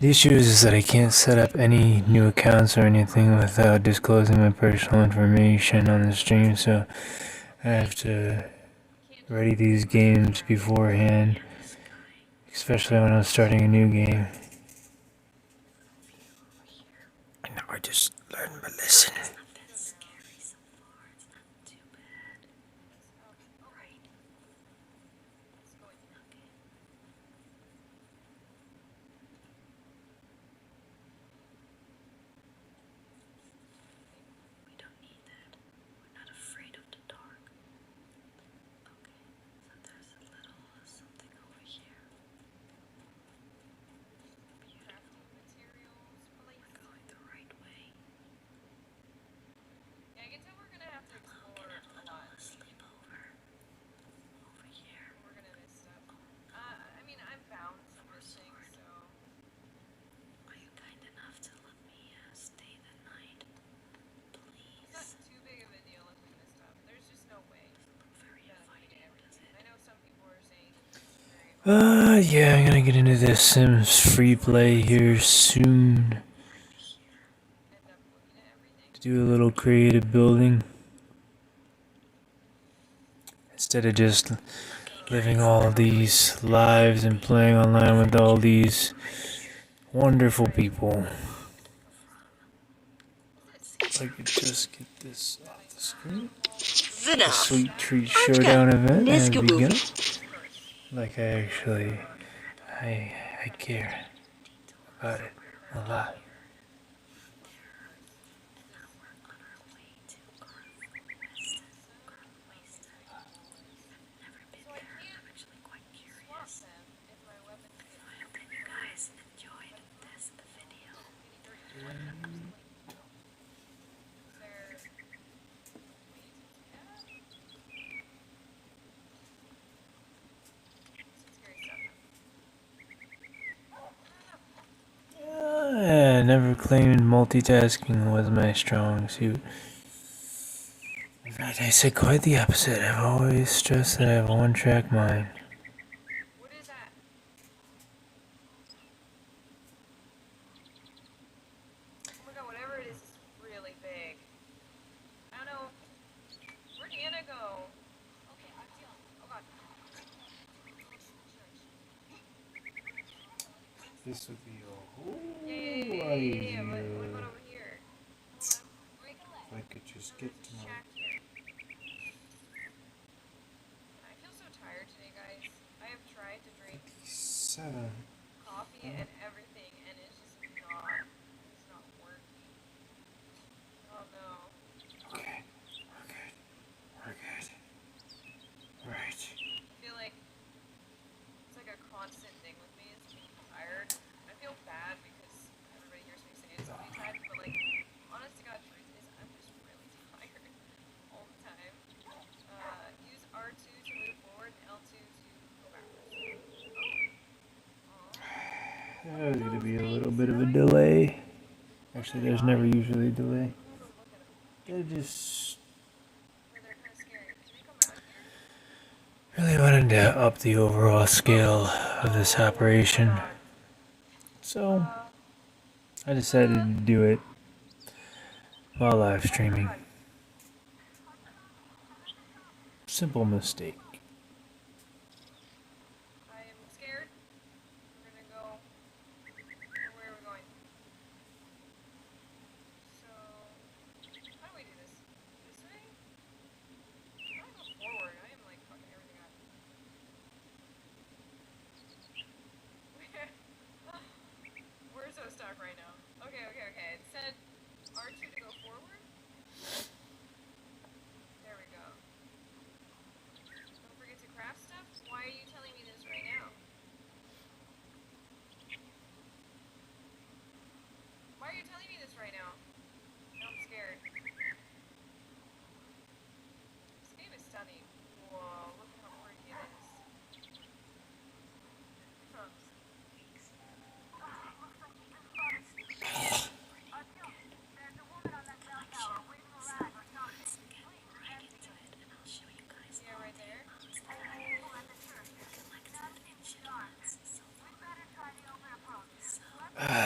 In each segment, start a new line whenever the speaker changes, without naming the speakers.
The issue is that I can't set up any new accounts or anything without disclosing my personal information on the stream, so I have to ready these games beforehand, especially when I'm starting a new game. And now I just learned my lesson. Yeah, I'm gonna get into this Sims Freeplay here soon. To do a little creative building. Instead of just living all these lives and playing online with all these wonderful people. If I could just get this off the screen. The Sweet Treat Showdown event has begun. Like I care about it a lot. I never claimed multitasking was my strong suit. In fact, I say quite the opposite. I've always stressed that I have a one-track mind. This would be a whole lot easier if I could just get to my... I feel so tired today, guys. I have tried to drink coffee and everything, and it's not working. Oh no. Okay, we're good. We're good. Right. I feel like it's like a constant thing with me. It's being tired. I feel bad because everybody hears me say it's really tired, but like, honest to God, truth is I'm just really tired all the time. Use R2 to move forward and L2 to go backwards. There's going to be a little bit of a delay. Actually, there's never usually a delay. They're just... really wanted to up the overall scale of this operation. So, I decided to do it while live streaming. Simple mistake. I am scared. We're gonna go. Where are we going? So, how do we do this? This way? I want to go forward. I am like fucking everything up. We're so stuck right now. Okay. It said R2 to go forward. There we go.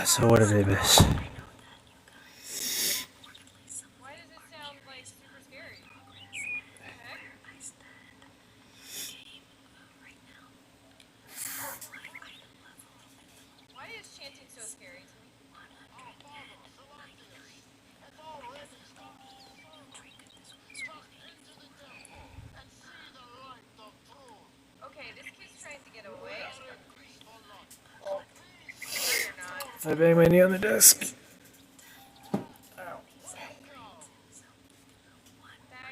So what did I miss?
Why does it sound like super scary? What the heck? Why is chanting so scary to me? Okay, this kid's trying to get away. No, you're not.
If I bang my knee on the desk.
That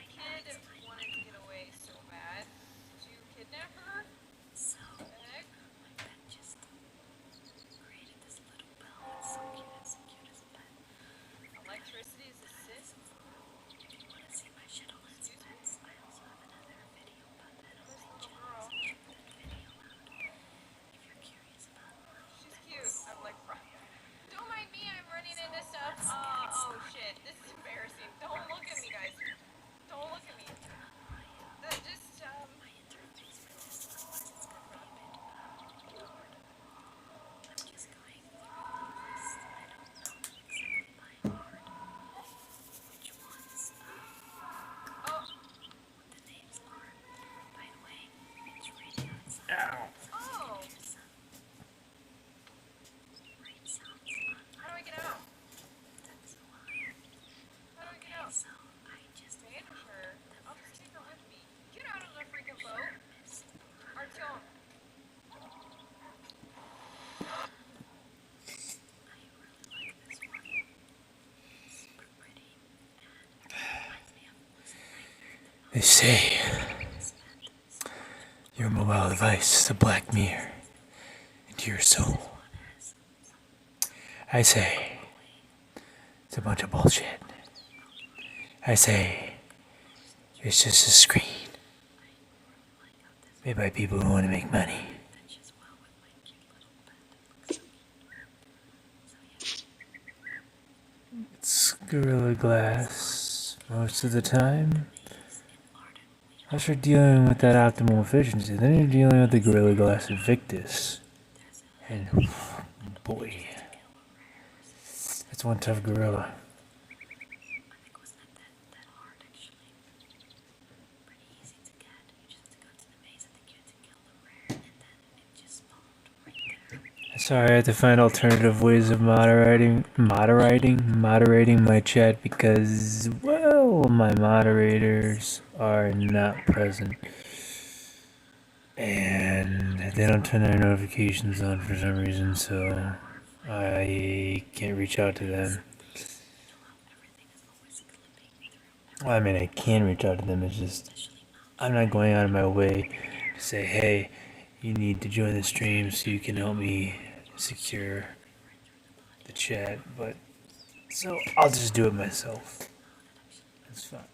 kid wanted to get away so bad. Did you kidnap her? What the heck? Electricity is a sin? Excuse me? Where's the little girl? She's cute. I'm like, don't mind me, I'm running into stuff. Oh shit, this is embarrassing. Don't look at me, guys. Don't look at me. Oh! How do I get out? How do I get out? Banish her. I'll just take her with me. Get out of the freaking boat! Artyom!
They say your mobile device is a black mirror into your soul. I say it's a bunch of bullshit. I say it's just a screen made by people who want to make money. It's Gorilla Glass most of the time. Unless you're dealing with that optimal efficiency, then you're dealing with the Gorilla Glass Invictus. And boy, that's one tough gorilla. Sorry, I had to find alternative ways of moderating my chat because, well, my moderators are not present. And they don't turn their notifications on for some reason, so I can't reach out to them. Well, I mean, I can reach out to them, it's just, I'm not going out of my way to say, hey, you need to join the stream so you can help me secure the chat, but so I'll just do it myself. It's fine.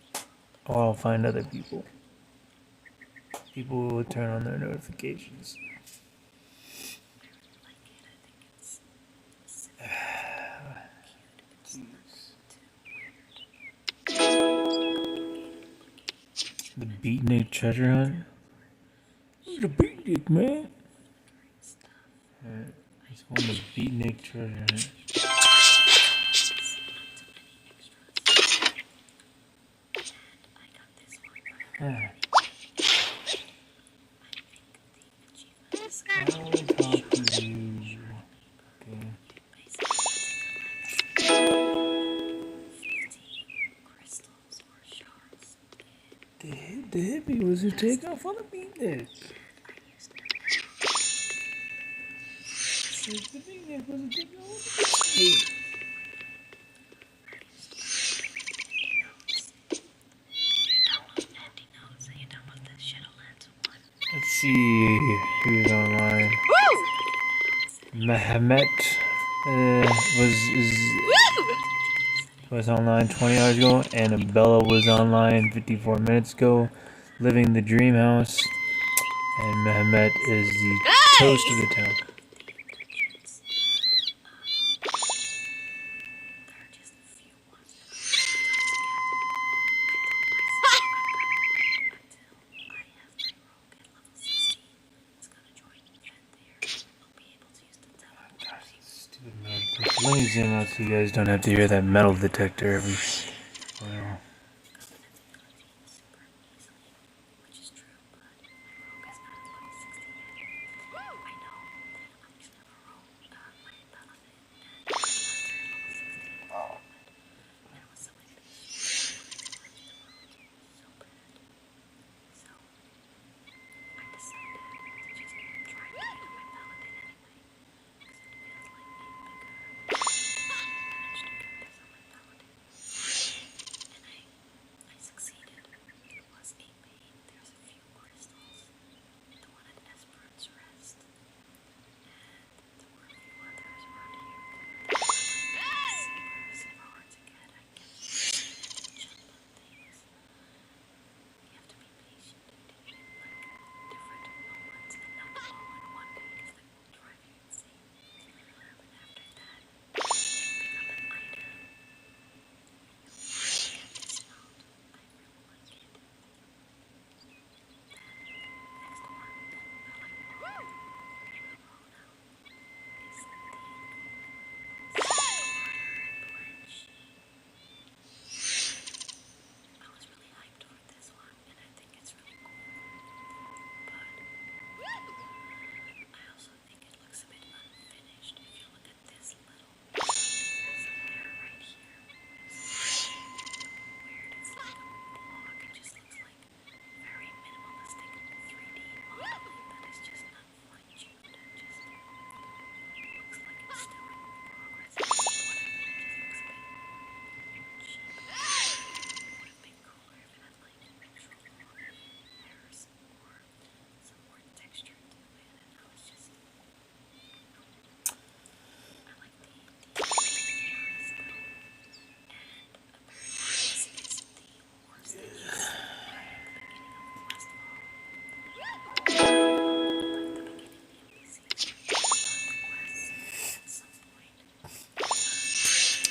Or I'll find other people. People who will turn on their notifications. The beatnik treasure hunt? The beatnik, man. It's called the beatnik treasure hunt. I'll talk to you. Okay. The hippie was who take off on the beatnik. The beatnik was who take off on the beatnik. Let's see who's online. Mehmet was online 20 hours ago. Annabella was online 54 minutes ago, living the dream house. And Mehmet is the toast of the town. Stupid man Let me zoom out so you guys don't have to hear that metal detector every while.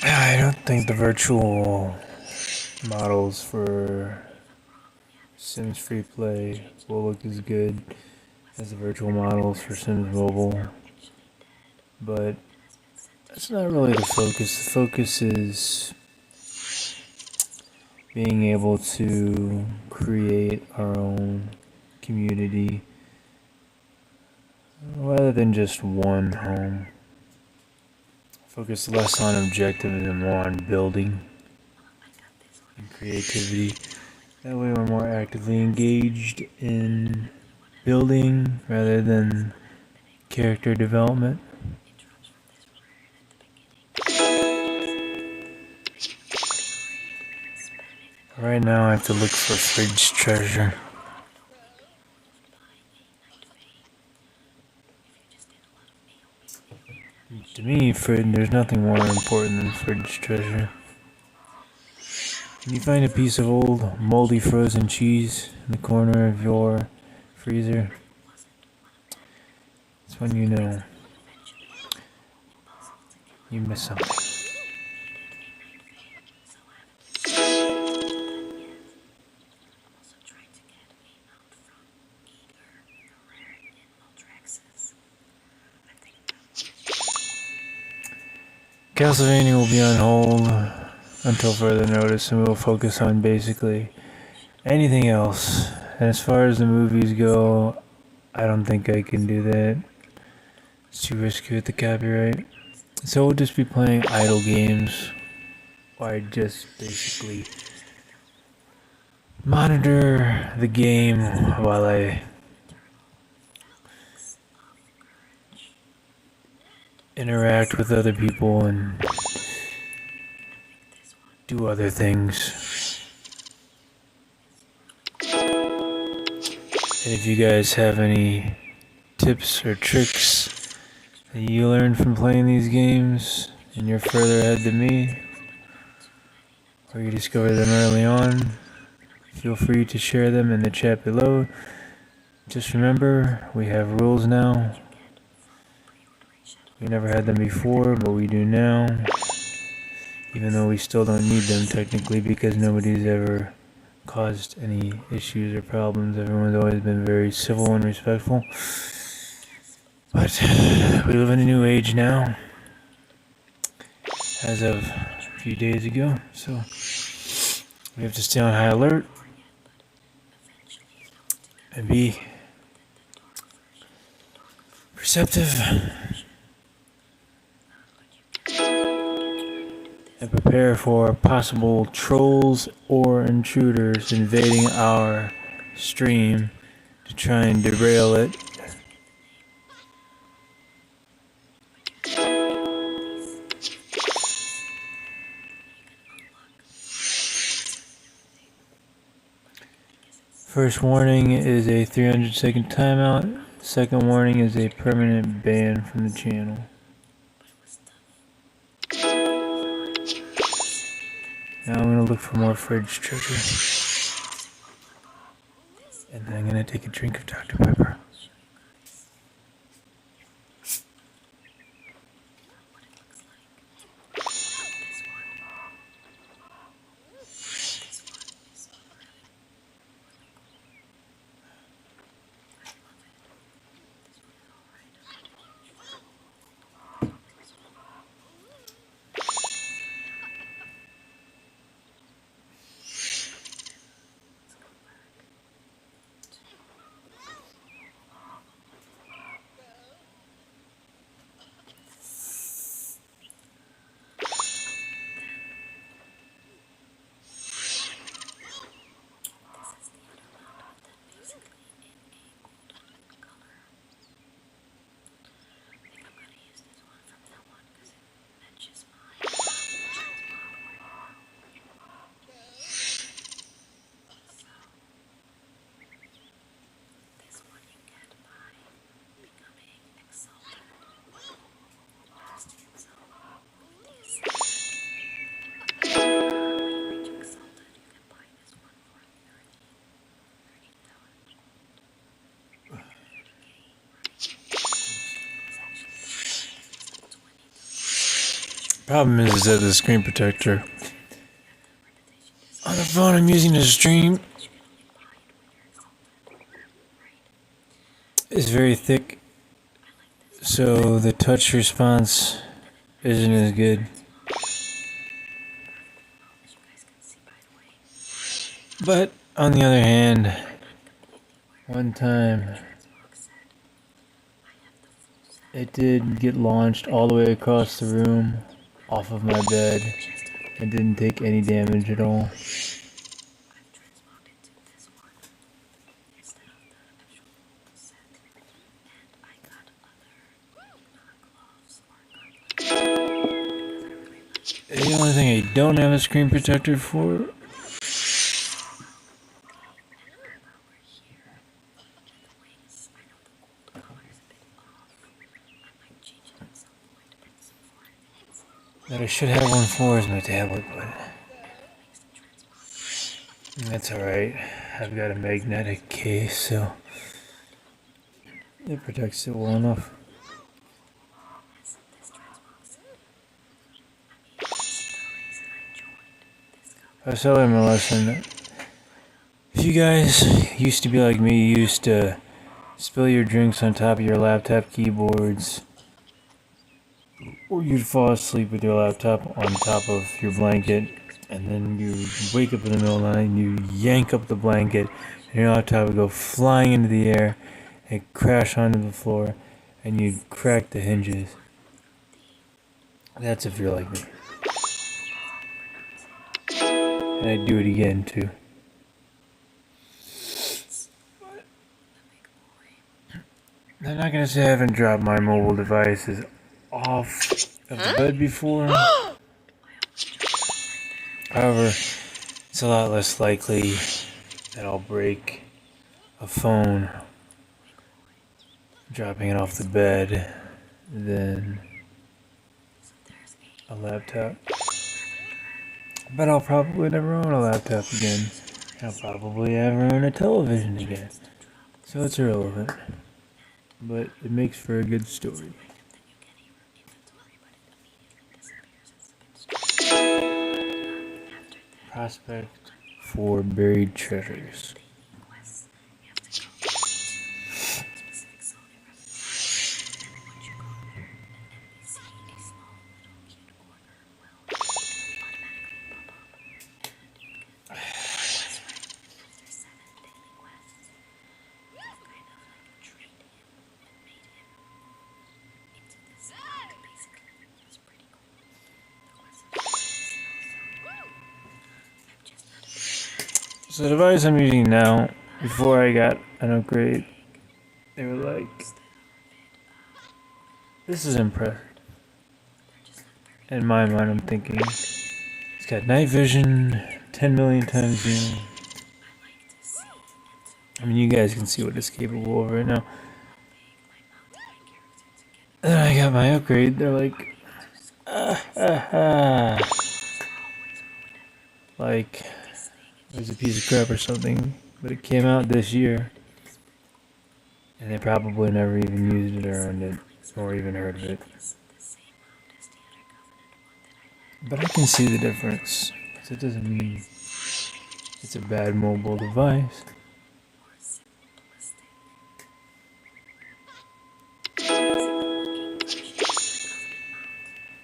I don't think the virtual models for Sims Freeplay will look as good as the virtual models for Sims Mobile, but that's not really the focus. The focus is being able to create our own community rather than just one home. Focus less on objectives and more on building and creativity. That way we're more actively engaged in building rather than character development. Right now I have to look for fridge treasure. To me, there's nothing more important than fridge treasure. When you find a piece of old, moldy frozen cheese in the corner of your freezer, that's when you know you missed something. Castlevania will be on hold until further notice, and we will focus on basically anything else. And as far as the movies go, I don't think I can do that. It's too risky with the copyright. So we'll just be playing idle games, or I just basically monitor the game while I interact with other people and do other things. And if you guys have any tips or tricks that you learned from playing these games and you're further ahead than me, or you discovered them early on, feel free to share them in the chat below. Just remember, we have rules now. We never had them before, but we do now. Even though we still don't need them technically because nobody's ever caused any issues or problems. Everyone's always been very civil and respectful. But we live in a new age now. as of a few days ago, so we have to stay on high alert and be perceptive and prepare for possible trolls or intruders invading our stream to try and derail it. First warning is a 300-second timeout. Second warning is a permanent ban from the channel. Now I'm gonna look for more fridge treasure. And then I'm gonna take a drink of Dr. Pepper. Problem is that the screen protector on the phone I'm using to stream is very thick, so the touch response isn't as good. But on the other hand, one time it did get launched all the way across the room off of my bed and didn't take any damage at all. The only thing I don't have a screen protector for that I should have one for is my tablet, but that's alright. I've got a magnetic case, so it protects it well enough. I was telling my lesson. If you guys used to be like me, you used to spill your drinks on top of your laptop keyboards, or you'd fall asleep with your laptop on top of your blanket, and then you wake up in the middle of the night and you yank up the blanket, and your laptop would go flying into the air and crash onto the floor, and you'd crack the hinges. That's if you're like me. And I'd do it again, too. I'm not gonna say I haven't dropped my mobile devices off of the bed before. However, it's a lot less likely that I'll break a phone dropping it off the bed than a laptop. But I'll probably never own a laptop again. I'll probably never own a television again. So it's irrelevant. But it makes for a good story. Prospect for buried treasures. So the device I'm using now, before I got an upgrade, they were like, this is impressive. In my mind, I'm thinking, it's got night vision, 10 million times zoom. I mean, you guys can see what it's capable of right now. And then I got my upgrade, they're like, like, it was a piece of crap or something, but it came out this year. And they probably never even used it or owned it, or even heard of it. But I can see the difference. So it doesn't mean it's a bad mobile device.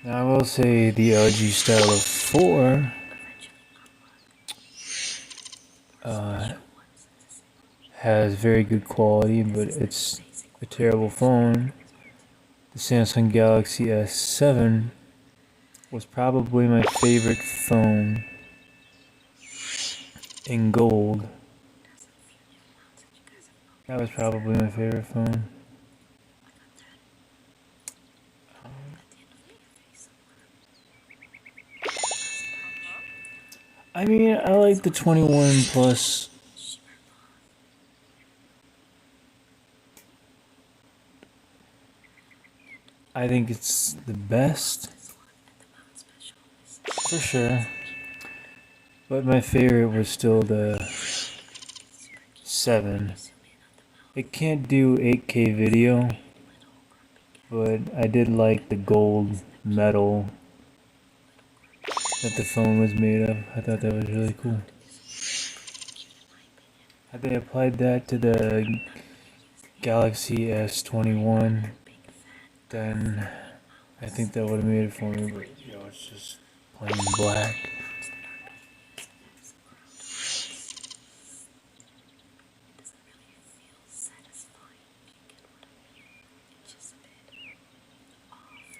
Now I will say the LG Stylus 4 has very good quality, but it's a terrible phone. The Samsung Galaxy S7 was probably my favorite phone in gold. That was probably my favorite phone. I mean, I like the 21 Plus. I think it's the best, for sure. But my favorite was still the 7. It can't do 8K video, but I did like the gold metal that the phone was made of. I thought that was really cool. Had they applied that to the Galaxy S21, then I think that would have made it for me, but it's just plain black.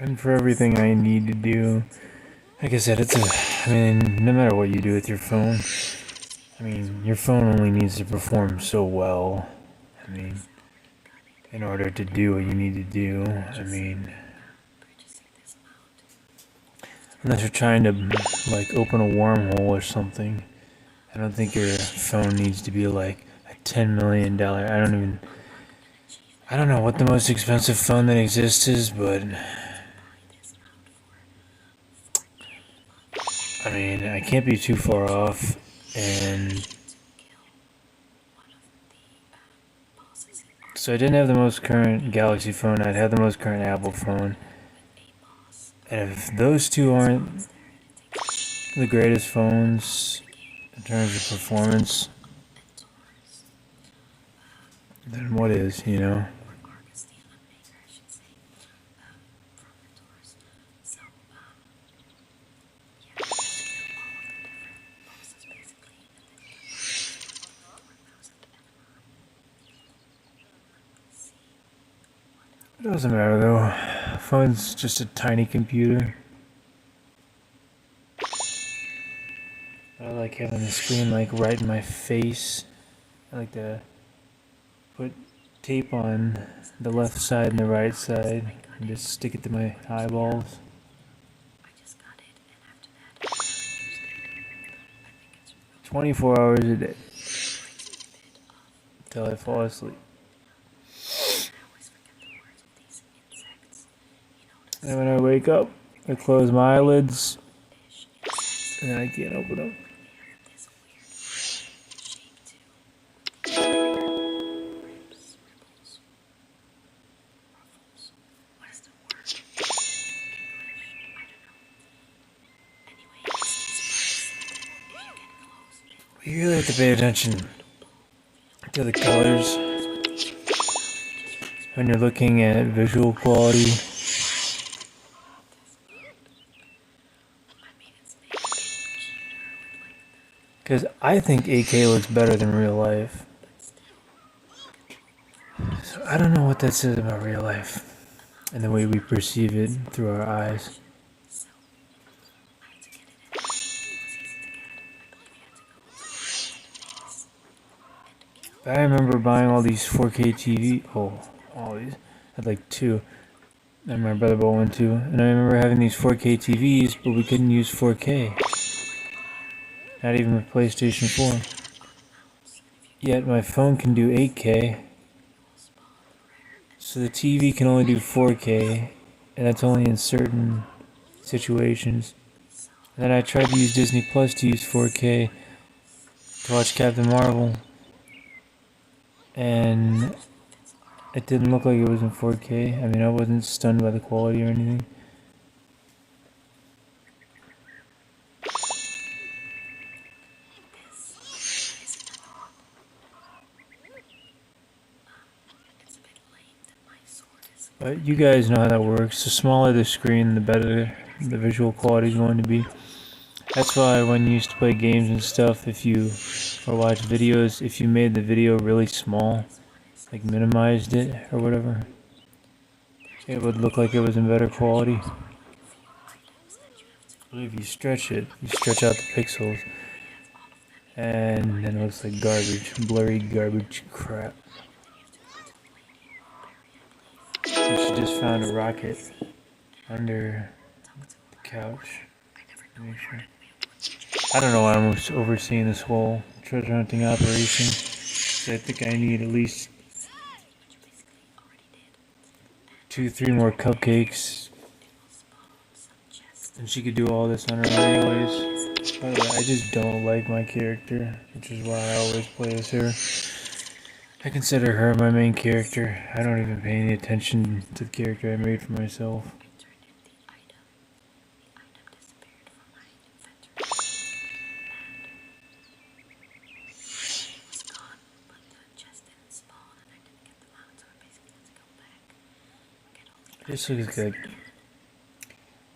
And for everything I need to do, like I said, I mean, no matter what you do with your phone, I mean, your phone only needs to perform so well. I mean, in order to do what you need to do, I mean, unless you're trying to, like, open a wormhole or something, I don't think your phone needs to be like a $10 million. I don't know what the most expensive phone that exists is, but I mean, I can't be too far off, and so I didn't have the most current Galaxy phone, I'd have the most current Apple phone, and if those two aren't the greatest phones in terms of performance, then what is, you know? It doesn't matter though. Phone's just a tiny computer. I like having the screen like right in my face. I like to put tape on the left side and the right side and just stick it to my eyeballs. 24 hours a day until I fall asleep. And when I wake up, I close my eyelids and I can't open them. You really have to pay attention to the colors when you're looking at visual quality. Because I think 8K looks better than real life. So I don't know what that says about real life and the way we perceive it through our eyes. I remember buying all these 4K TV. Oh, all these. I had like two. And my brother bought one too. And I remember having these 4K TVs, but we couldn't use 4K. Not even with PlayStation 4. Yet my phone can do 8K. So the TV can only do 4K. And that's only in certain situations. And then I tried to use Disney Plus to use 4K to watch Captain Marvel. And it didn't look like it was in 4K. I mean, I wasn't stunned by the quality or anything. But you guys know how that works. The smaller the screen, the better the visual quality is going to be. That's why when you used to play games and stuff, or watch videos, if you made the video really small, like minimized it or whatever, it would look like it was in better quality. But if you stretch it, you stretch out the pixels, and then it looks like garbage, blurry garbage crap. She just found a rocket under the couch. Make sure. I don't know why I'm overseeing this whole treasure hunting operation. So I think I need at least 2-3 more cupcakes. And she could do all this on her own anyways. By the way, I just don't like my character, which is why I always play as her. I consider her my main character. I don't even pay any attention to the character I made for myself. This looks like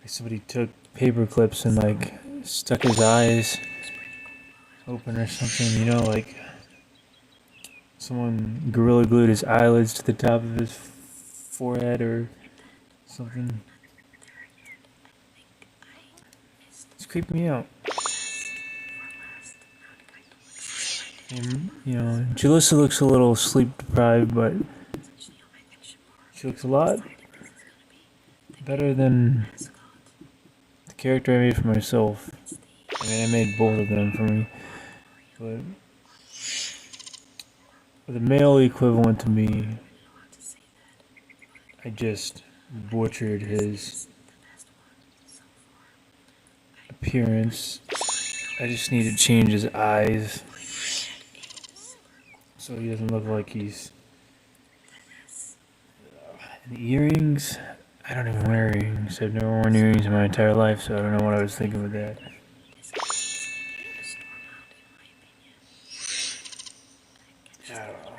somebody took paper clips and like stuck his eyes open or something, you know, like someone gorilla glued his eyelids to the top of his forehead or something. It's creeping me out. And, you know, Jalissa looks a little sleep deprived, but she looks a lot better than the character I made for myself. I mean, I made both of them for me, but the male equivalent to me, I just butchered his appearance. I just need to change his eyes so he doesn't look like he's... And earrings? I don't even wear earrings. I've never worn earrings in my entire life, so I don't know what I was thinking with that. I don't know.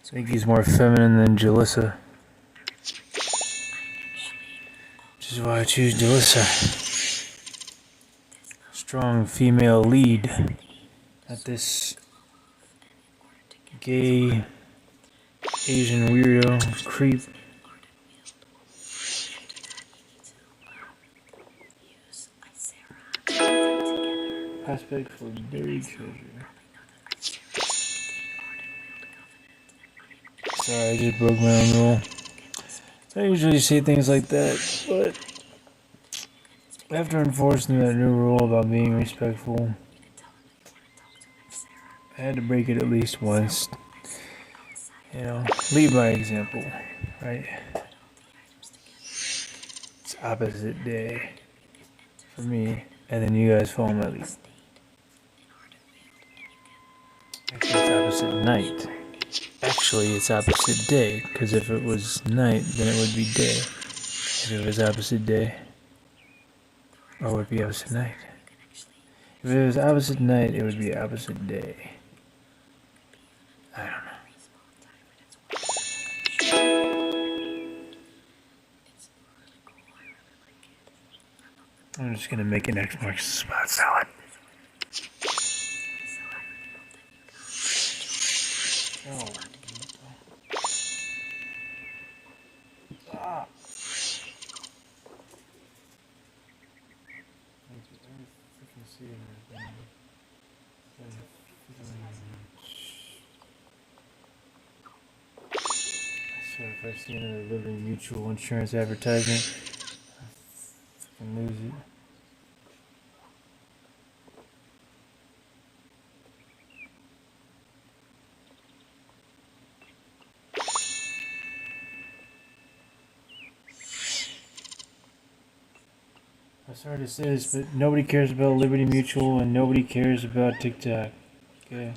I think he's more feminine than Jalissa. Which is why I choose Jalissa. Strong female lead. Not this gay Asian weirdo creep. Prospect for buried treasure. Sorry, I just broke my own rule. I usually say things like that, but after enforcing that new rule about being respectful, I had to break it at least once. You know, lead by example, right? It's opposite day for me, and then you guys follow my lead. Actually, it's opposite night. Actually, it's opposite day, because if it was night, then it would be day. If it was opposite day, or it would be opposite night. If it was opposite night, it would be opposite day. I don't know. I'm just gonna make an X marks the spot salad. Oh. Ah. if I see another Liberty Mutual insurance advertisement, I can lose it. I'm sorry to say this, but nobody cares about Liberty Mutual and nobody cares about TikTok. Okay?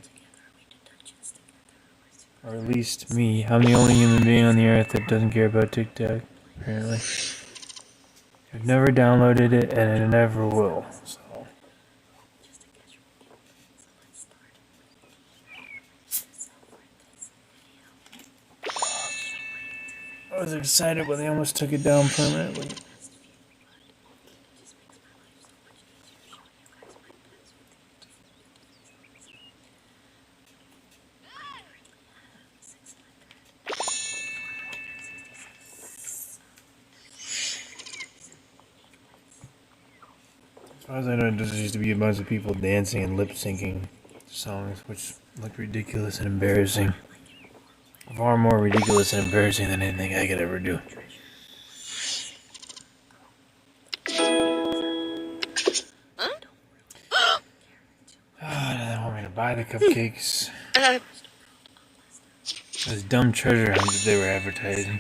Or at least me. I'm the only human being on the earth that doesn't care about TikTok, apparently. I've never downloaded it and I never will. So. I was excited when they almost took it down permanently. As far as I know, it just used to be a bunch of people dancing and lip syncing songs, which looked ridiculous and embarrassing. Far more ridiculous and embarrassing than anything I could ever do. They want me to buy the cupcakes. Those dumb treasure hunts that they were advertising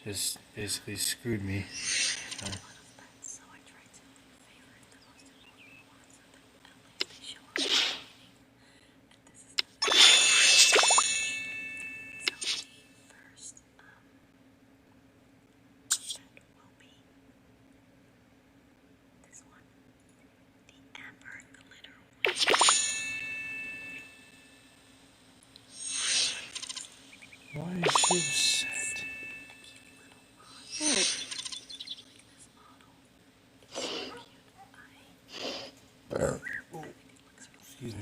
just basically screwed me. So. Why is she upset? Excuse me.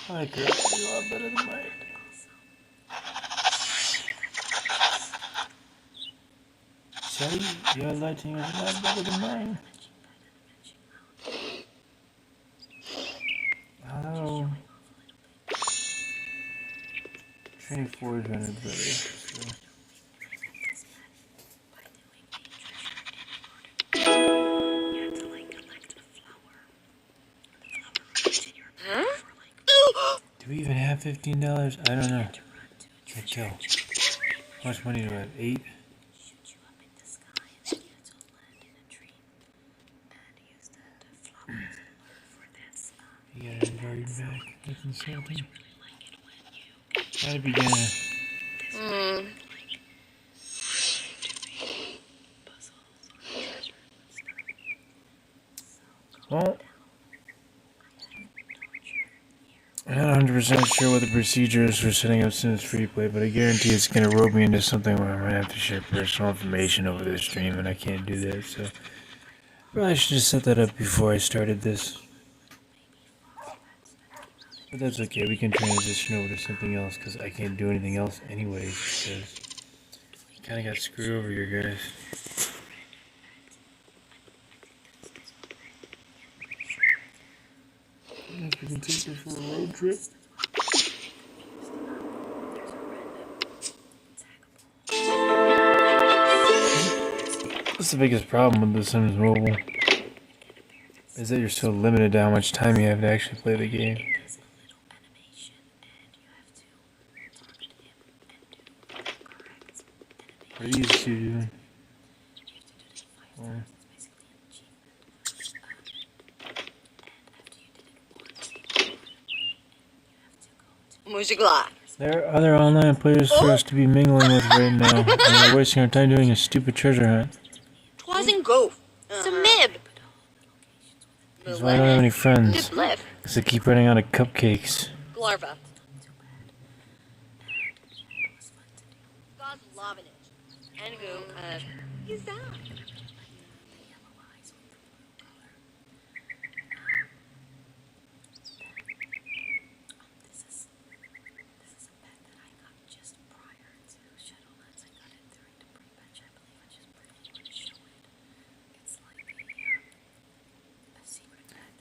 I could do a lot better than mine. Sorry, your lighting is a lot better than mine. Hello. Training 4 is running better. So. Do we even have $15? I don't know. Can't tell. How much money do I have? 8? You got a garden back. That's insulting. Gotta be gonna. Well, I'm not 100% sure what the procedure is for setting up Sims Freeplay, but I guarantee it's gonna rope me into something where I'm gonna have to share personal information over the stream, and I can't do that, so probably should have set that up before I started this. But that's okay, we can transition over to something else, because I can't do anything else anyways, because I kinda got screwed over here, guys. I guess we can take this for a road trip. That's the biggest problem with The Sims Mobile, is that you're so limited to how much time you have to actually play the game. What are these two doing? There are other online players for us to be mingling with right now, and we're wasting our time doing a stupid treasure hunt.
Twasn't go. Samib.
That's why I don't have any friends, because I keep running out of cupcakes.
Glarva. God's loving it. And who, he's that.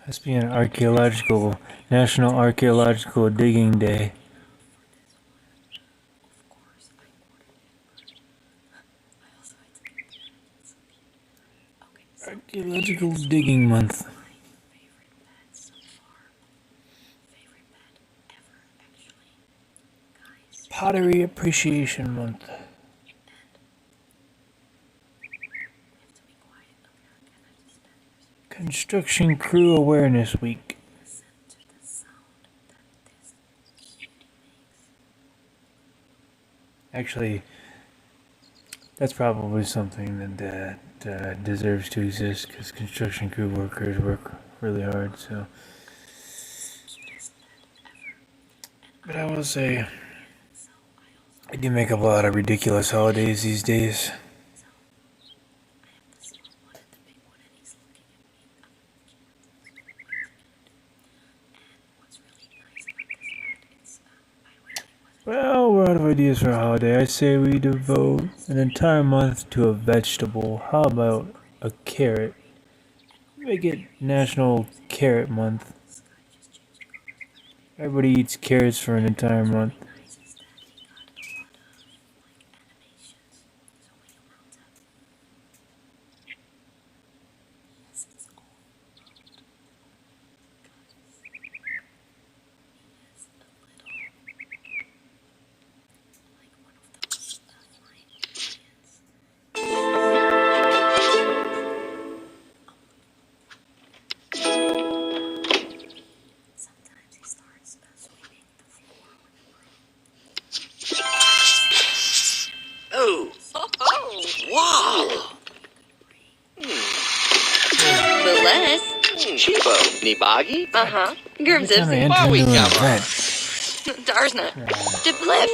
Must be an National Archaeological Digging Day. Archaeological digging month. Pottery appreciation month. Construction crew awareness week. Actually, that's probably something that deserves to exist because construction crew workers work really hard. So, but I will say, I do make up a lot of ridiculous holidays these days. Well, we're out of ideas for a holiday. I say we devote an entire month to a vegetable. How about a carrot? Make it National Carrot Month. Everybody eats carrots for an entire month.
Oh. Wow. Bless.
Chibo. Nibagi?
Uh-huh.
Every time I
Grimzipsy.
enter
Wowie
into an
Gamma.
event,
Darsna. Depliff.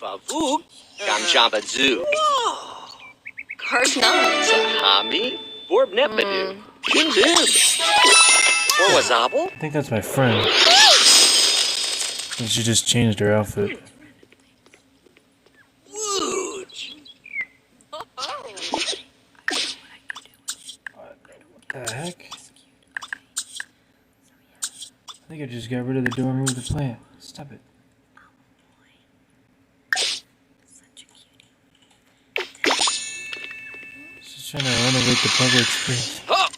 Favuk. Gamjamba Zoo.
Karshna.
Sahami. Borb Nepadu. Kinzib. Or Wazabal?
I think that's my friend. And she just changed her outfit.
Wooch.
What the heck? I think I just got rid of the door and moved the plant. Stop it. Just trying to renovate the public space.
Huh.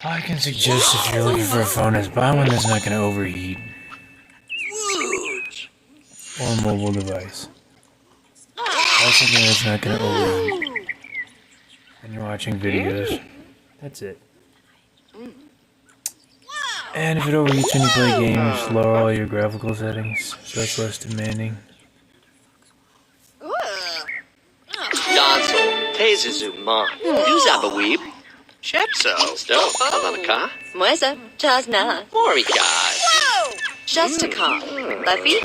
All I can suggest if you're looking for a phone is buy one that's not going to overheat.
Wooch.
Or a mobile device. Buy something that's not going to overheat. When you're watching videos. That's it. And if it overheats when you play games, lower all your graphical settings so it's less demanding.
Donsel. Tezazuman. Duzabaweeb. Shepso. Sto. Alanaka.
Mwesa. Chasna.
Morikai.
Shustakov. Buffy.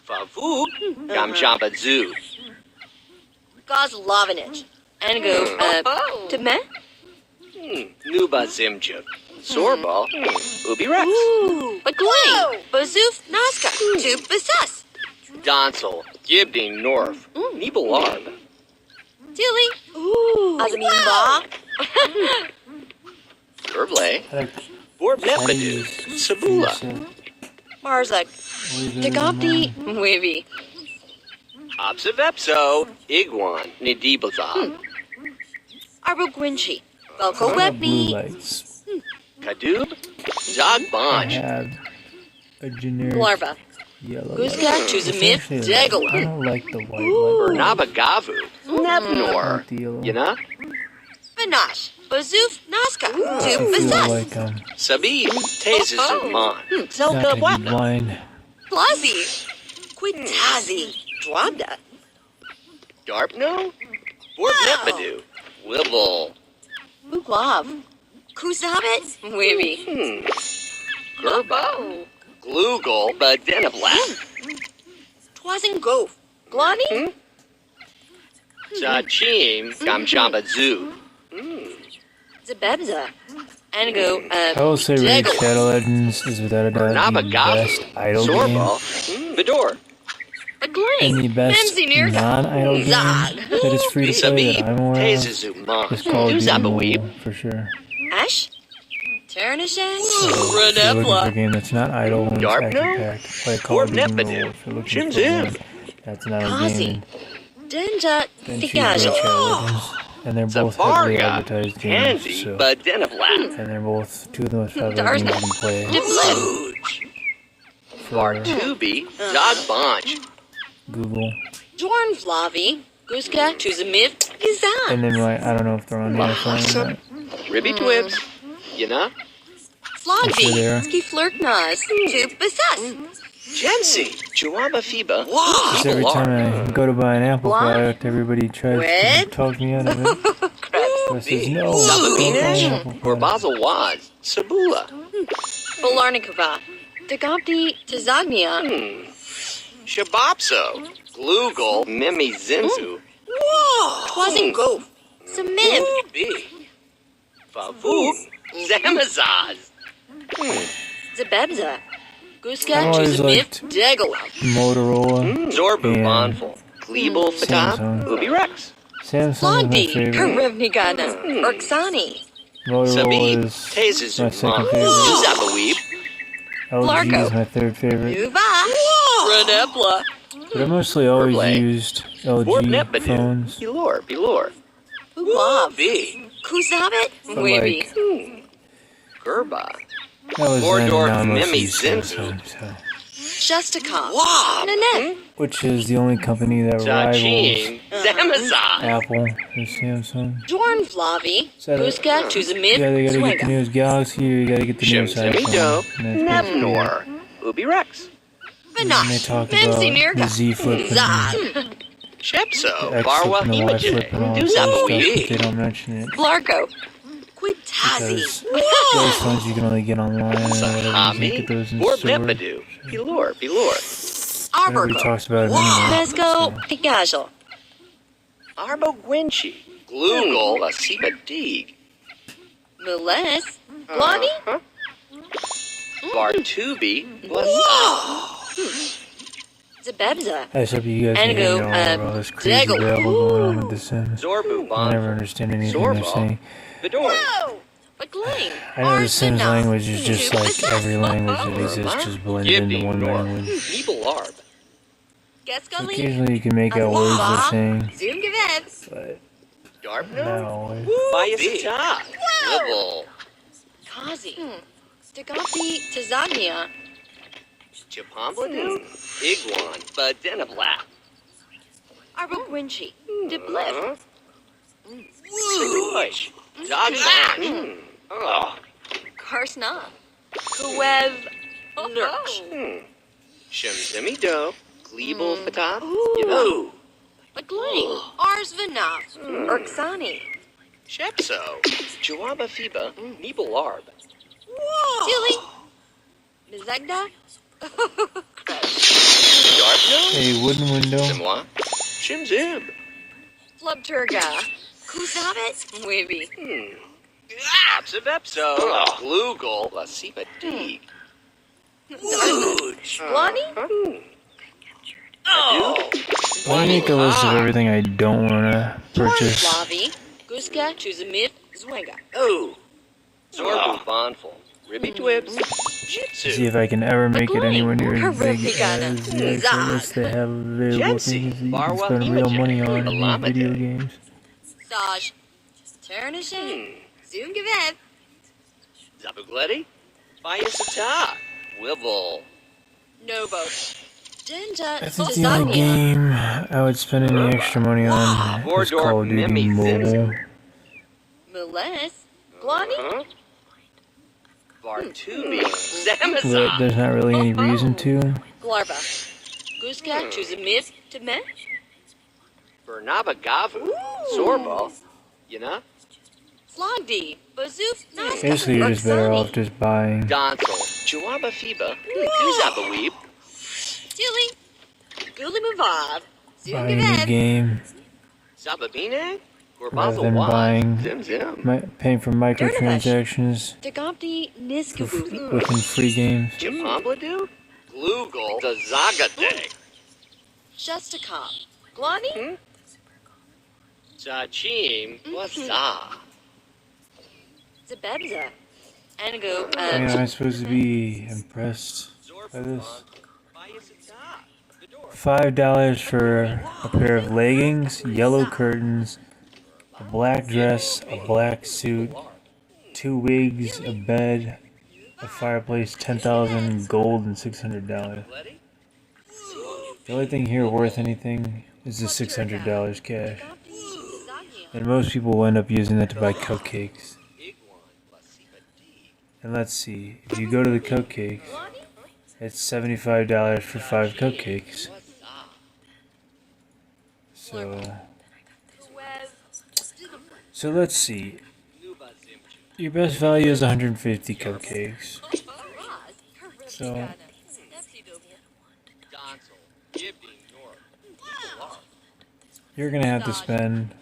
Favuk. Gamjamba Zoo.
Gozlovinich. Angu. Tibme.
Nuba Zimjuk. Sorbal. Ubi Rex.
Bagway. Bazoof. Nazca. Tube Basas.
Donsel. Gibding North. Nibelarb.
Tilly. Azamin Ba.
Gerblay.
I like
Borb Nepadu. Sabula.
Marzak. Jagopti. Wavy.
Obsivepso. Iguan. Nidibazab.
Arbogwinchi. Velko
blue
Webby.
lights.
Kadoob.
I
Zogbanj.
have a generic
Larva.
yellow
Guzka.
light.
Chuzamith.
It's actually I
Daggle.
don't like the white light.
Bernabagavu. Nebnor.
Like the yellow.
Yana.
Banash. Bazoof. Nazca.
I
Tube
feel
Basas.
like
Sabib. Tezazuman.
not
Zelda
gonna be
Wapna.
blind.
Pluzzy. Quitazi. Dwabda.
Darpno. Borb Nepadu. Wibble.
Buklav. Kuzabit. Wavy.
Gerbo. Gloogle. Badenablat.
Twasin Gof. Glani.
Zachim. Gamjamba Zoo.
Zabebza. Angu.
I will say Raid
Daggle.
Shadow Legends is without a doubt the
Bernabagavu.
best idle game.
Sorbal. Vidor.
And the best non-idle game that is free to play that I'm aware of
Tezuzuma.
is Call of Duty
Duzabaweeb.
Mobile, for sure.
Ash? Ternishan?
So if you're looking for a game that's not idle and it's
Darpno?
action-packed, play Call of Duty Mobile.
Nepadu.
If you're looking for
Shimzim.
one that's not a
Kazi.
game,
Denja
then choose
Tigajo.
Legends. And they're both heavily
Zavarga.
advertised games,
Pansy.
so...
Badenablat.
And they're both two of the most popular games you can play.
Luge.
For
Bartubi. Dog Bunch.
Google.
Jorn Flavi. Guska Chuzamith Gizan.
And then, like, I don't know if they're on the iPhone or not.
Ribby Twibs. You know?
I'm sure they are.
Flogby. Ski Flirknaz. Tup Basas.
Jensi. Chihuahua Fiba.
Just every time I go to buy an Apple
What?
product, everybody tries to
What?
talk me out of it. So I says, no, don't buy an Apple
Or
product.
Basel Waz. Sabula.
Bolarnikova. Dagopti Tazagnia.
Shabopso. Glugel. Mimi Zinzu.
Twasn't go. Samim.
B. Favu. Zamazaz.
Zabebza.
I
Guska
always
Chuzamith
liked
Degala.
Motorola.
Zorbu
And
Bonful. Glebel Fatab.
Samsung.
Ubi Rex.
Samsung is my
Flogby.
favorite.
Karevnigana. Urksani.
Motorola
Sabib.
is
Tezes.
my second favorite.
Zabaweeb.
LG is my third favorite.
Uva. Renepla.
But I mostly always
Freeplay.
used
Borb
LG
Nepadu.
phones.
Belor. Belor.
Uvav.
B.
Kusabit.
But
Weeby.
like,
Gerba.
that was then,
Mordor
now I mostly
Mimi
use
Zinzu.
Samsung, so.
Shustakov.
Wow.
Nanette.
Which is the only company that rivals
Sachin. Zamazaz.
Apple is Samsung.
Jorn Flavi.
So,
Guska Chuzamith
Yeah, they gotta get the
Swega.
newest Galaxy, or you gotta get the newest
Shimzimido.
iPhone. And that's basically it.
Nebnor. Ubi Rex.
And they
Vanash.
talk about
Memsi
the
Nirga.
Z Flip and
Zad.
Shepso.
the X
Barwa
Flip and the Y Flip
Image.
and all that stuff, but they
Duzabaweeb.
don't mention it.
Blarko. Quitazi.
Because those phones you can only get online or whatever, you can't
Sahami.
get those in
Borb
stores.
Nepadu. Belor. Belor.
Nobody
Arborgo.
talks about it anyway.
Vesco.
So.
Tigajo.
Arbo Gwinchi. Glugel. Asiba Deeg.
Meles. Blondie.
Bartubi. Blazah.
Zabebza.
I just hope you guys can
And
hear
go,
me all this crazy
Daggle.
babble going on with the Sims.
Zorbu
I
Bon.
never understand anything they're
Zorba.
saying.
Vidor.
McLean.
I know the Sims language is just like every language that exists, just blended into one language.
Nebel Arb.
Gascoli.
Occasionally you can make out words they're saying,
Zoom Gavets.
but
Darpno.
not always.
Bayasata. Libel.
Kazi. Dagopti Tazagnia.
Chipombladu. Iguan. Badenablat.
Arbogwinchi. Diblip.
Sadoish. Dogman. Oh.
Karsna. Kuev. Nurch.
Shemzimido. Glebel Fatab. You know.
McLean. Ars Vanaf. Urksani.
Shepso. Chihuahua Fiba. Nebel Arb.
Tilly. Mizagda.
Darpno.
A wooden window.
Simwa. Shimzib.
Flubturga. Kusabit. Weeby.
Apsivepso. Glugel. Lasiba Deeg.
Blondie.
Oh.
Let me make a list of everything I don't want to purchase.
Flavi. Guska Chuzamith Zwega.
Oh. Zorbu Bonful. Ribby Twibs.
See
Jitsu.
if I can ever make it anywhere near as big
Karibigana.
as the actual list they have available
Jensi.
things that you can
Barwa
spend real money on in
Image.
these video games.
Saj. Ternishan. Zoom Gavet.
Zabugletti. Bayasata. Wibble.
Nobo. Denja.
I think the only game I would spend any extra money on is Call of Duty Mobile.
Meles. Blondie.
Huh? Bartubi.
But
Zamazan.
there's not really any reason to.
Glarva. Guska Chuzamith Teme.
Bernabagavu. Zorba. You know?
Flogdi. Bazoof.
Basically, you're just better off just buying.
Donsel. Chihuahua Fiba. Duzabaweeb.
Tilly. Guli Mavav. Zoom
Buying a
Gavet.
game
Zababine.
rather than buying,
Zim Zim.
paying for microtransactions
Dagopti Niskubuvi.
within free games.
Chipombladu. Glugel. Zazagate.
Shustakop. Glani?
Sachim, waza.
Zabebza. Anago,
I mean, am I supposed to be impressed by this? $5 for a pair of leggings, yellow curtains, a black dress, a black suit, 2 wigs, a bed, a fireplace, 10,000 gold, and $600. The only thing here worth anything is the $600 cash. And most people will end up using that to buy cupcakes. And let's see, if you go to the cupcakes, it's $75 for 5 cupcakes. So let's see. Your best value is 150 cupcakes. So you're gonna have to spend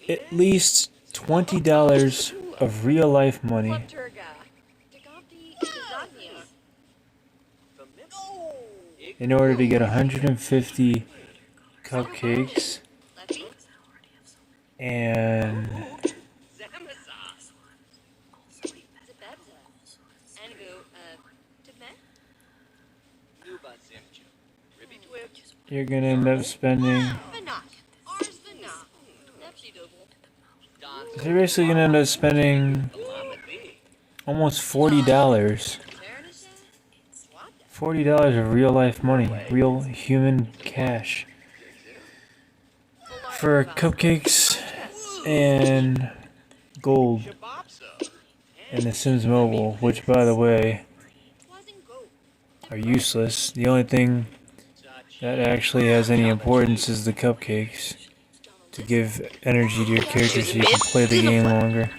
at least $20 of real life money in order to get 150 cupcakes and you're gonna end up spending. So you're basically gonna end up spending almost $40. $40 of real life money, real human cash, for cupcakes and gold and the Sims Mobile, which, by the way, are useless. The only thing that actually has any importance is the cupcakes, to give energy to your character so you can play the game longer.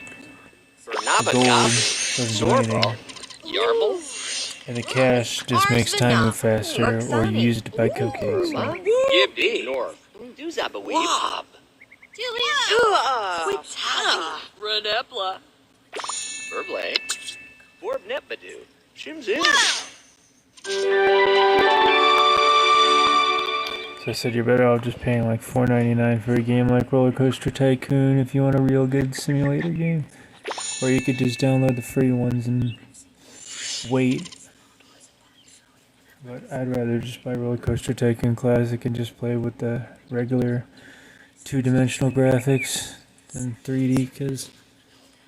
The gold doesn't do anything. And the cash just makes time move faster, or you use it to buy cupcakes. So.
Gibby, North. Dozabaweeb.
Renepla.
Verblay. Borb Nepbadu. Shim's in.
So I said you're better off just paying like $4.99 for a game like Roller Coaster Tycoon if you want a real good simulator game. Or you could just download the free ones and wait. But I'd rather just buy Roller Coaster Tycoon Classic and just play with the regular 2-dimensional graphics than 3D, because,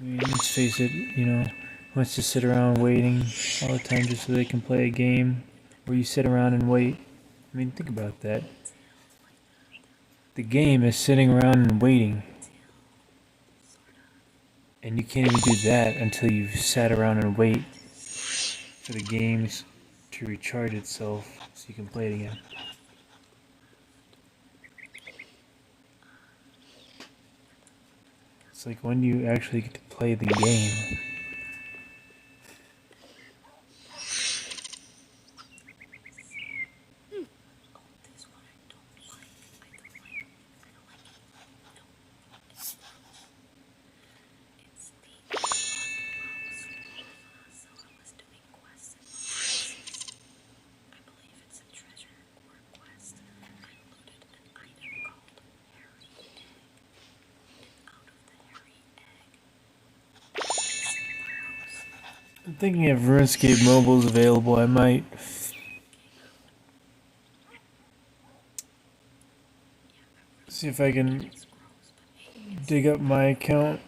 I mean, let's face it, you know, who wants to sit around waiting all the time just so they can play a game where you sit around and wait? I mean, think about that. The game is sitting around and waiting. And you can't even do that until you've sat around and wait for the games to recharge itself so you can play it again. It's like, when do you actually get to play the game? I'm thinking if RuneScape Mobile is available, I might see if I can dig up my account.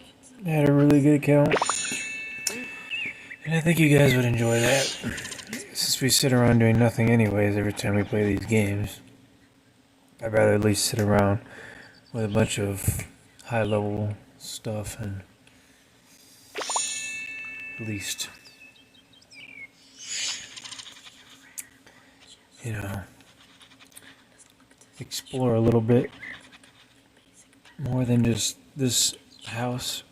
I had a really good account, and I think you guys would enjoy that, since we sit around doing nothing anyways every time we play these games. I'd rather at least sit around with a bunch of high-level stuff and at least, you know, explore a little bit more than just this house.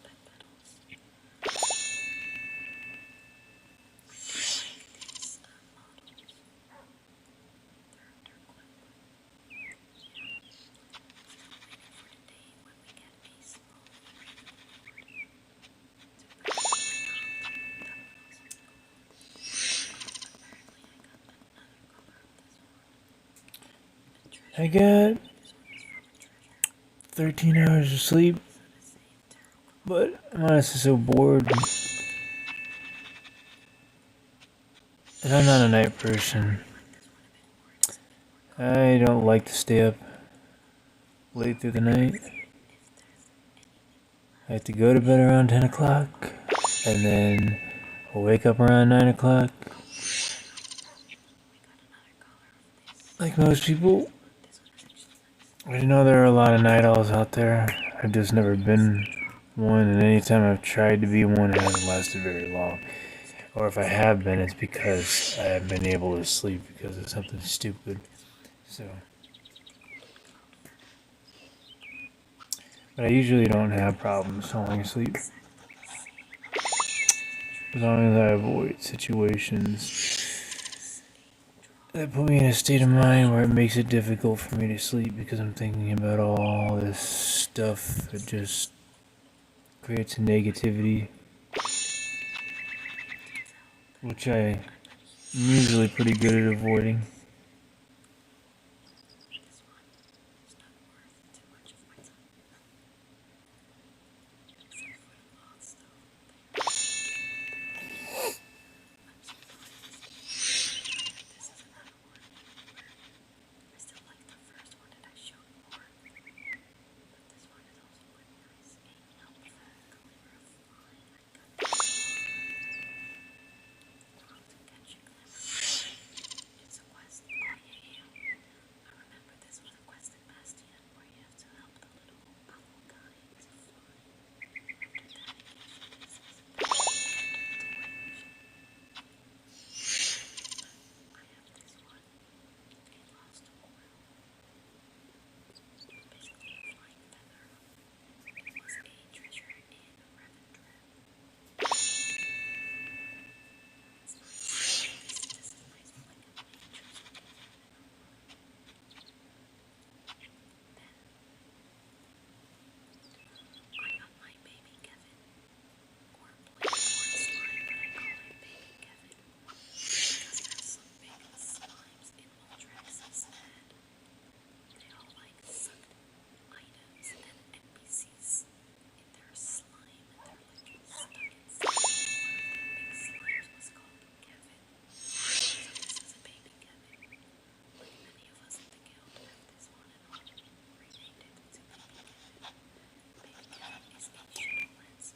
I got 13 hours of sleep, but I'm honestly so bored. And I'm not a night person. I don't like to stay up late through the night. I have to go to bed around 10 o'clock, and then I'll wake up around 9 o'clock. Like most people, I know there are a lot of night owls out there. I've just never been one, and anytime I've tried to be one, it hasn't lasted very long. Or if I have been, it's because I haven't been able to sleep because of something stupid. So, but I usually don't have problems falling asleep. As long as I avoid situations that put me in a state of mind where it makes it difficult for me to sleep because I'm thinking about all this stuff that just creates a negativity, which I'm usually pretty good at avoiding.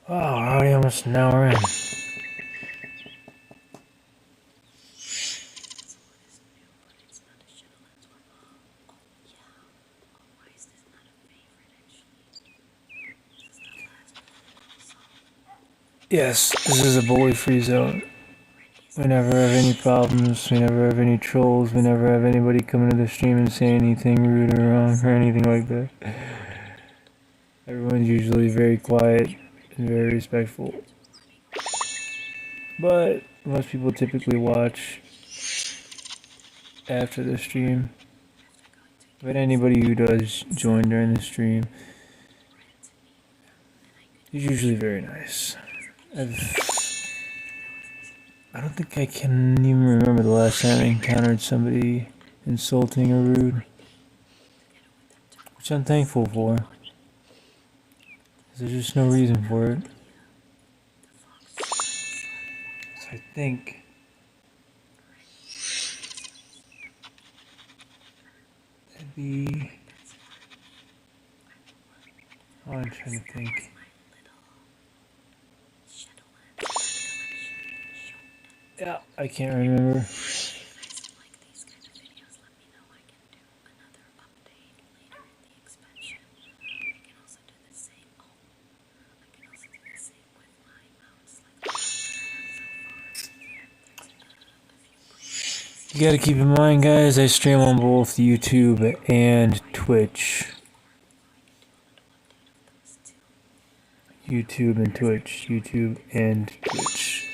Oh, we're already almost an hour in. Yes, this is a bully-free zone. We never have any problems, we never have any trolls, we never have anybody come into the stream and say anything rude or wrong or anything like that. Everyone's usually very quiet and very respectful. But most people typically watch after the stream. But anybody who does join during the stream is usually very nice. I don't think I can even remember the last time I encountered somebody insulting or rude, which I'm thankful for. There's just no reason for it. So I think that'd be. Oh, I'm trying to think. Yeah, I can't remember. You gotta keep in mind, guys, I stream on both YouTube and Twitch. YouTube and Twitch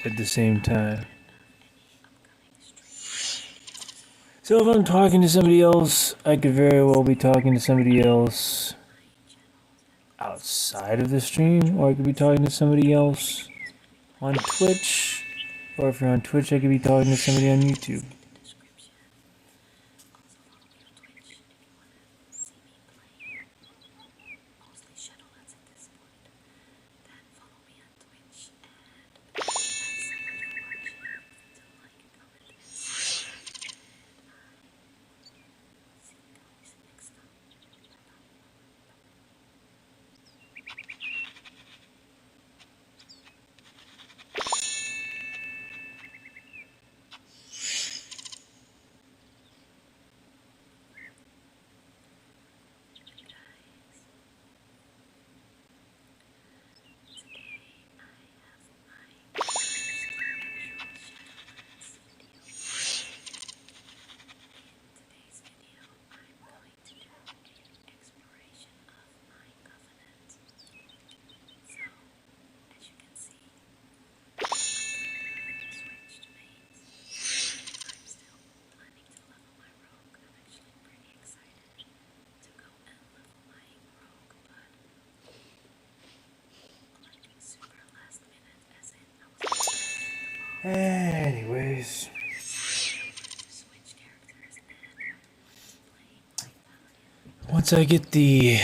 at the same time. So if I'm talking to somebody else, I could very well be talking to somebody else outside of the stream, or I could be talking to somebody else on Twitch, or if you're on Twitch, I could be talking to somebody on YouTube. Anyways. Once I get the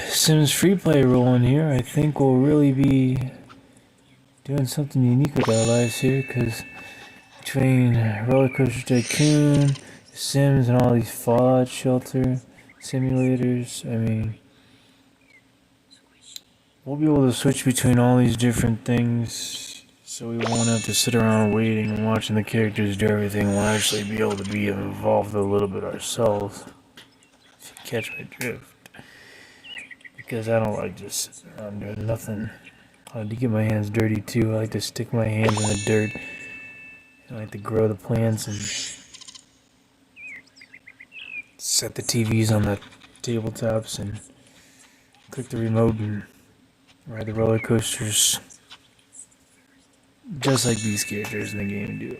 Sims Freeplay rolling here, I think we'll really be doing something unique with our lives here, because between Roller Coaster Tycoon, Sims, and all these Fallout Shelter simulators, I mean, we'll be able to switch between all these different things, so we won't have to sit around waiting and watching the characters do everything. We'll actually be able to be involved a little bit ourselves, if you catch my drift. Because I don't like just sitting around doing nothing. I like to get my hands dirty too. I like to stick my hands in the dirt. I like to grow the plants and set the TVs on the tabletops and click the remote and ride the roller coasters. Just like these characters in the game do.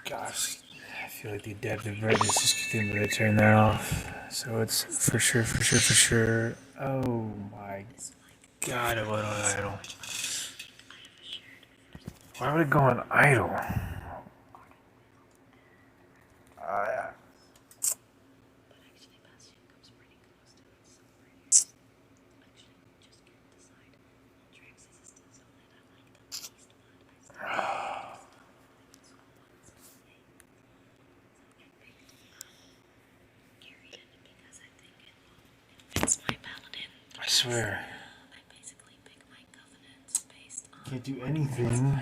Gosh, I feel like the adaptive brightness is kicked in, but I turned that off. So it's for sure. Oh my god, it went on idle. Why would it go on idle? I swear. Can't do anything.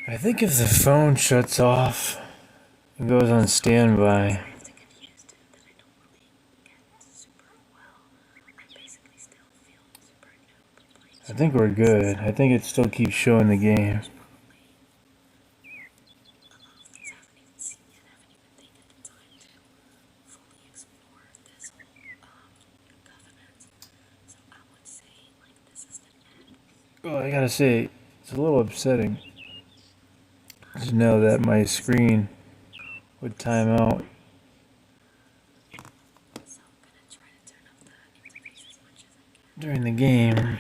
I think if the phone shuts off and goes on standby, I think we're good. I think it still keeps showing the game. Oh, I gotta say, it's a little upsetting to know that my screen would time out during the game.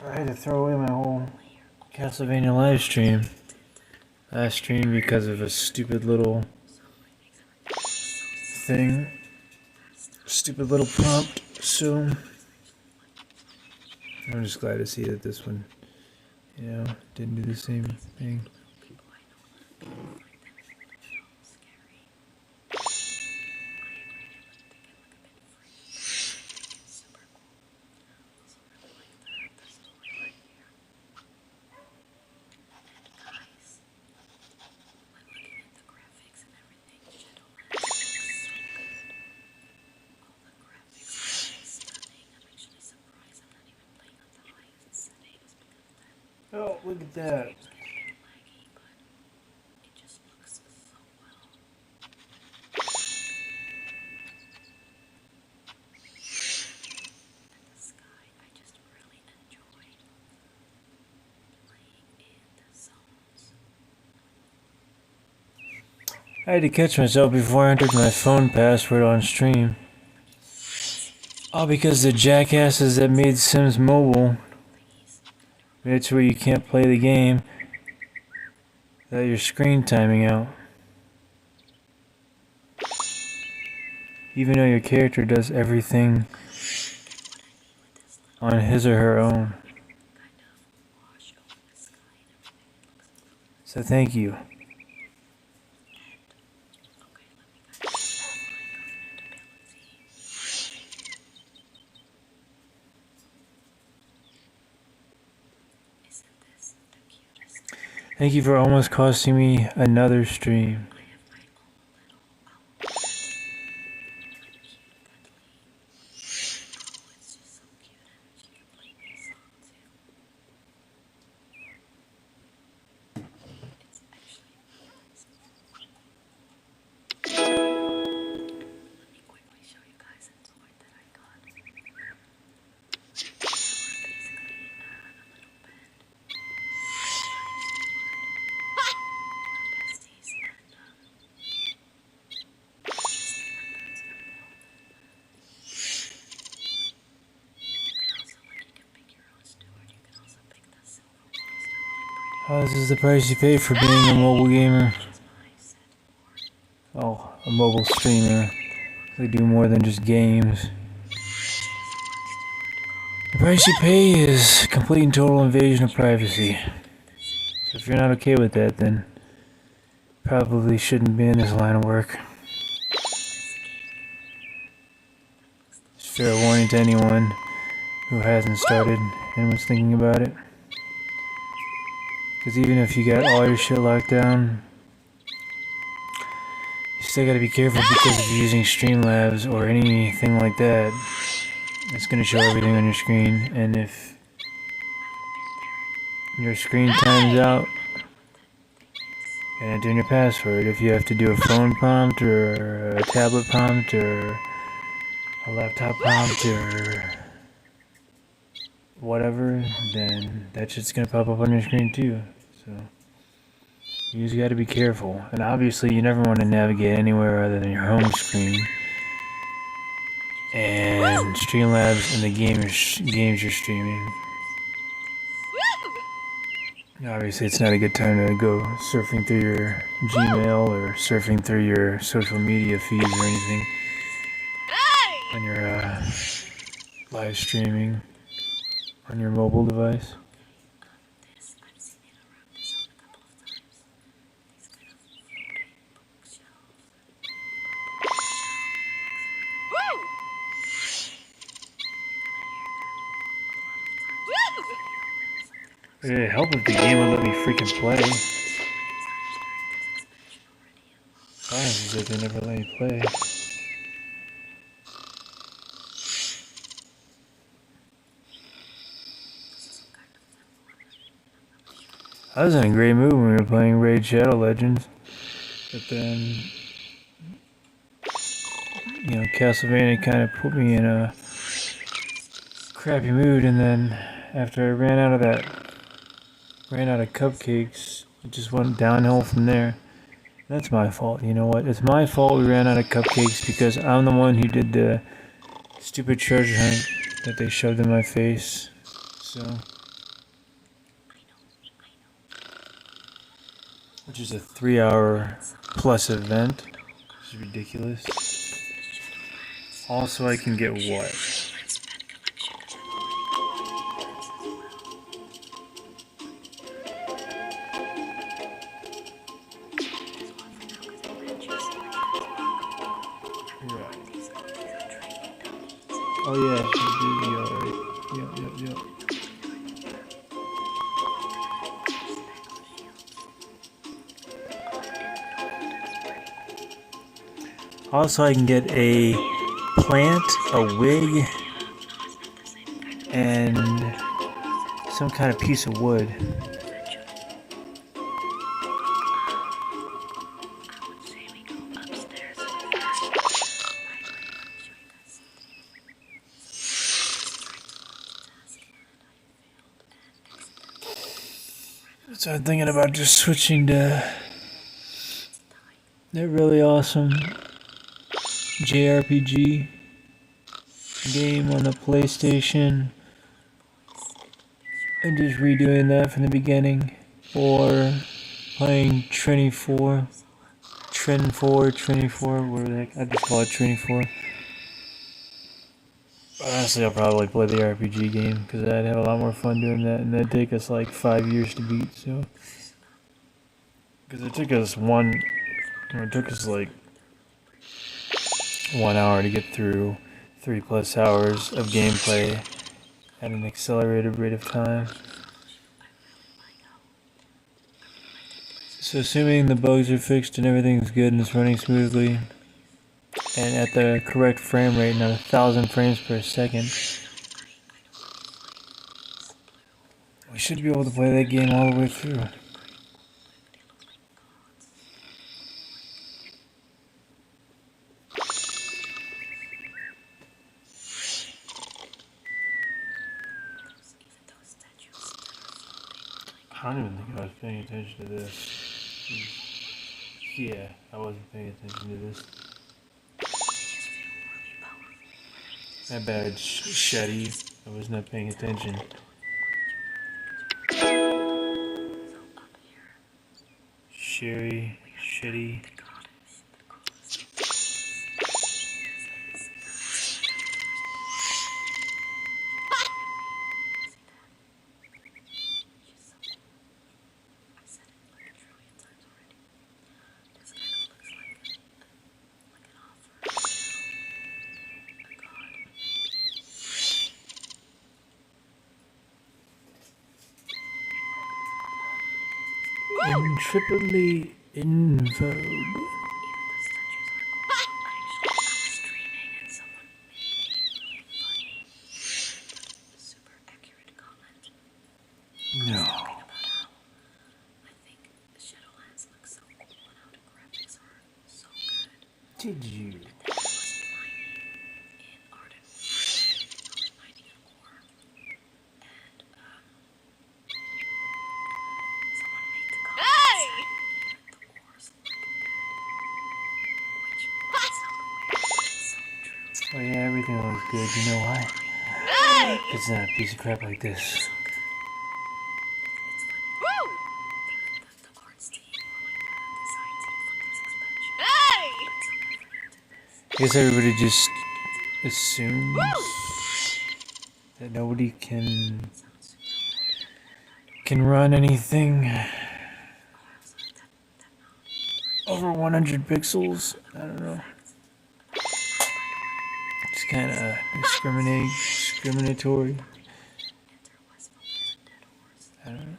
I had to throw away my whole Castlevania live stream. Last stream because of a stupid little thing. Stupid little prompt. So I'm just glad to see that this one, didn't do the same thing. Oh, look at that. I had to catch myself before I entered my phone password on stream. All because the jackasses that made Sims Mobile made it to where you can't play the game without your screen timing out. Even though your character does everything on his or her own. So thank you. Thank you for almost costing me another stream. Oh, this is the price you pay for being a mobile gamer. Oh, a mobile streamer. They do more than just games. The price you pay is complete and total invasion of privacy. So if you're not okay with that, then probably shouldn't be in this line of work. Just fair warning to anyone who hasn't started and was thinking about it. Because even if you got all your shit locked down, you still gotta be careful because if you're using Streamlabs or anything like that, it's gonna show everything on your screen. And if your screen times out, and enter in your password. If you have to do a phone prompt or a tablet prompt or a laptop prompt or whatever, then that shit's gonna pop up on your screen too. So you just gotta be careful. And obviously you never want to navigate anywhere other than your home screen. And Streamlabs and the games you're streaming. Obviously, it's not a good time to go surfing through your Gmail or surfing through your social media feeds or anything when you're live streaming on your mobile device. It'd help if the game would let me freaking play. Is that they never let me play. I was in a great mood when we were playing Raid Shadow Legends, but then, you know, Castlevania kind of put me in a crappy mood, and then after I ran out of cupcakes, it just went downhill from there. That's my fault, you know what? It's my fault we ran out of cupcakes because I'm the one who did the stupid treasure hunt that they shoved in my face, so... Which is a 3-hour plus event, which is ridiculous. Also, I can get what? Oh yeah, yep. Also, I can get a plant, a wig, and some kind of piece of wood. So I'm thinking about just switching to that really awesome JRPG game on the PlayStation and just redoing that from the beginning, or playing Trinity 4, whatever the heck, I just call it Trinity 4. Honestly, I'll probably play the RPG game because I'd have a lot more fun doing that, and that'd take us like 5 years to beat. So, because it took us like 1 hour to get through 3+ hours of gameplay at an accelerated rate of time. So assuming the bugs are fixed and everything's good and it's running smoothly and at the correct frame rate, not 1,000 frames per second, we should be able to play that game all the way through. I don't even think I was paying attention to this. Yeah, I wasn't paying attention to this. My bad, Shetty. I was not paying attention. Sherry, Shetty. Intrepidly in vogue. No. Did you?
Hey!
Oh yeah, everything looks good. You know why?
Hey!
It's not a piece of crap like this.
Woo! Hey!
I guess everybody just assumes that nobody can run anything over 100 pixels. I don't know. It's kind of discriminatory. I don't know.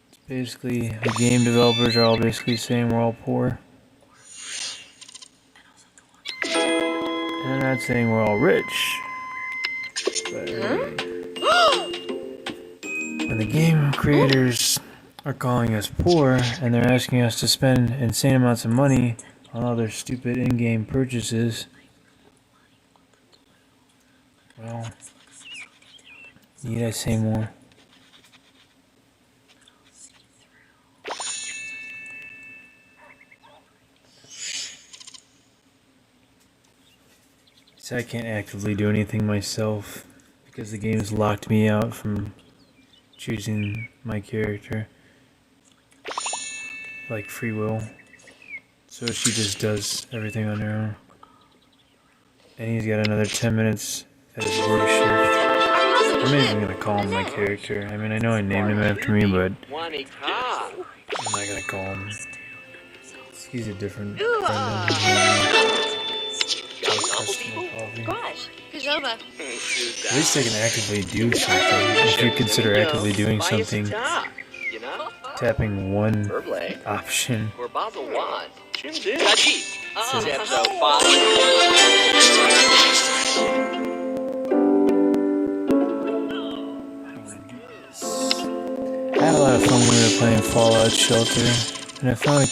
It's basically, the game developers are all basically saying we're all poor. And they're not saying we're all rich. But when the game creators are calling us poor and they're asking us to spend insane amounts of money on all their stupid in-game purchases, well, need I say more? So I can't actively do anything myself because the game's locked me out from choosing my character, like free will. So she just does everything on her own. And he's got another 10 minutes at his work shift. I'm not even gonna call him my character. I mean, I know I named him after me, but I'm not gonna call him. He's a different
Gosh, Kazoma.
At least I can actively do something. If you consider actively doing something, tapping one option. I had a lot of fun when we were playing Fallout Shelter, and I found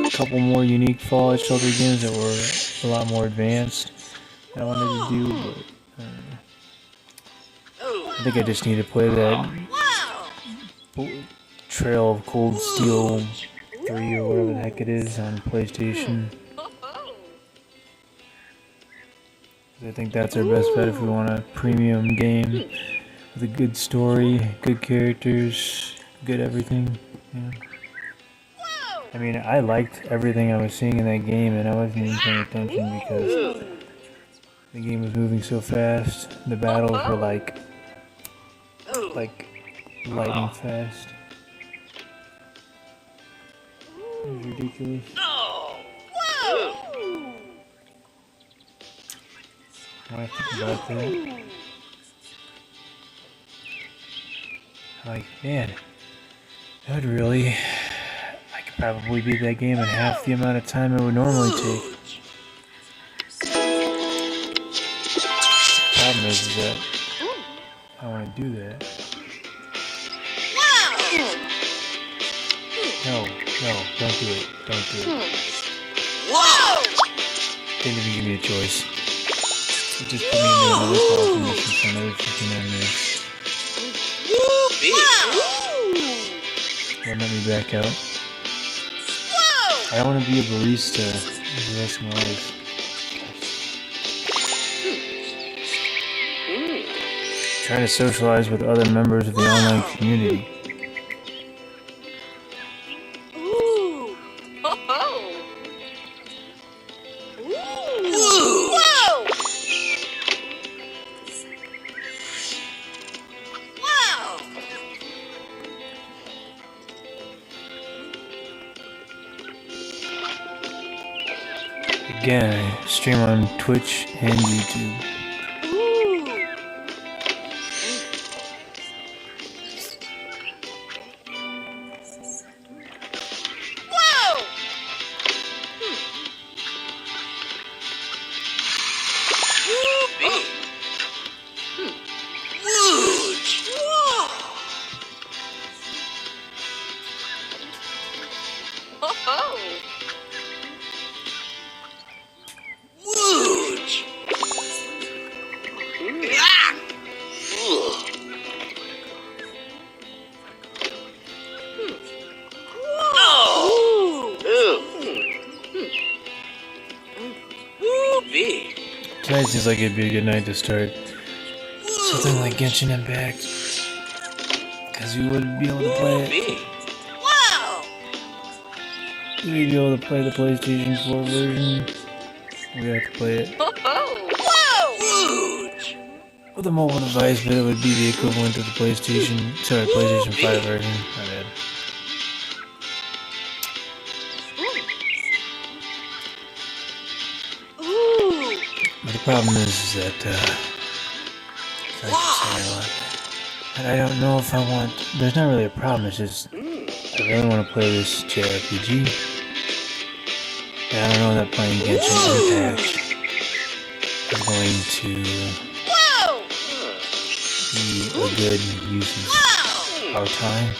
a couple more unique Fallout Shelter games that were a lot more advanced that I wanted to do, but I think I just need to play that Trail of Cold Steel 3 or whatever the heck it is on PlayStation. I think that's our best bet if we want a premium game with a good story, good characters, good everything. Yeah. I mean, I liked everything I was seeing in that game, and I wasn't even paying attention because the game was moving so fast. The battles were like lightning fast. It was ridiculous. When I think about that, Like, man, that would really... I could probably beat that game in half the amount of time it would normally take. The problem is that I want to do that. No, don't do it. Don't do it. Didn't even give me a choice. It just put me into another call mission for another 59 minutes. Won't let me back out. I don't want to be a barista the rest of my life. Try to socialize with other members of the online community. Again, I stream on Twitch and YouTube. Tonight seems like it'd be a good night to start something like Genshin Impact, because we wouldn't be able to play it. We'd be able to play the PlayStation 4 version. We'd have to play it with a mobile device, but it would be the equivalent of the PlayStation 5 version. My bad. But the problem is that, sorry to say a lot, but I don't know if I want, there's not really a problem, it's just, I really want to play this JRPG, and I don't know that playing Genshin Impact is going to be a good use of our time.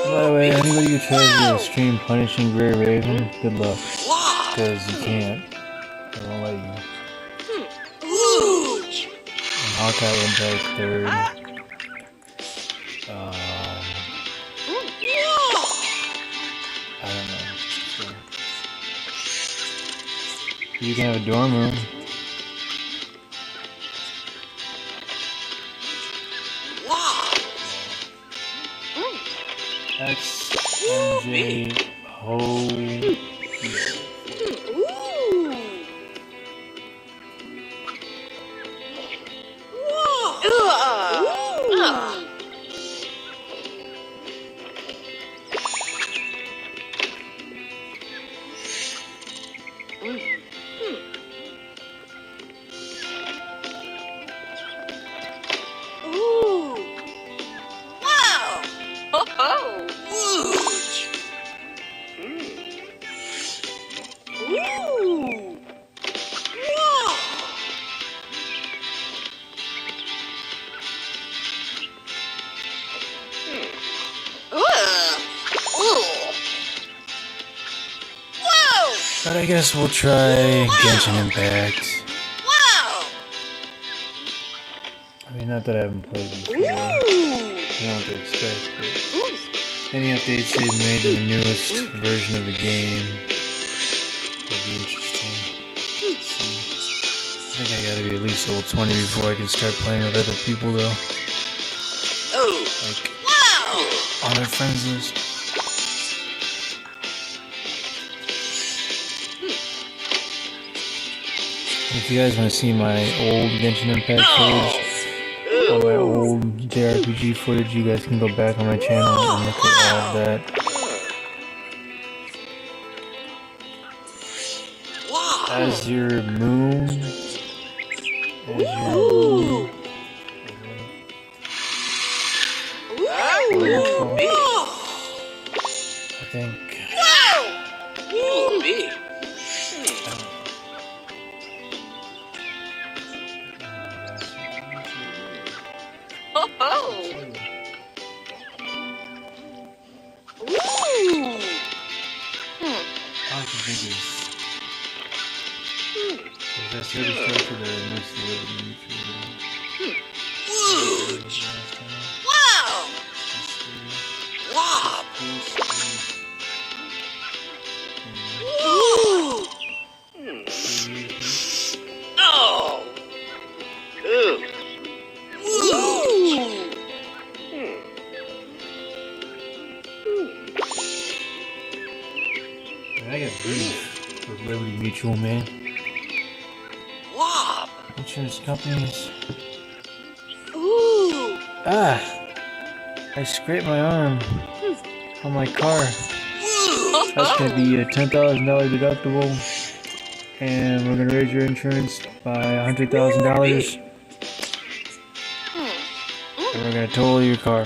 By the way, anybody who tries to stream punishing Grey Raven, good luck. Because you can't. They won't let you. And Hawkeye went back third. I don't know. So, you can have a dorm room. That's MJ Ho. But I guess we'll try Genshin Impact. I mean, not that I haven't played before. I don't know what to expect, but any updates they've made to the newest version of the game will be interesting. I gotta be at least level 20 before I can start playing with other people, though.
Oh.
Like,
Wow!
on their friends list. If you guys want to see my old Genshin Impact footage, or my old JRPG footage, you guys can go back on my channel and look at all of that. As your moon. As your moon. I think. All I can think is. That's really close to the next level.
Wow! Wow!
Oh. Ooh.
I got beef with Liberty Mutual, man. Insurance companies.
Ooh!
Ah! I scraped my arm on my car. That's gonna be a $10,000 deductible, and we're gonna raise your insurance by $100,000, and we're gonna total your car.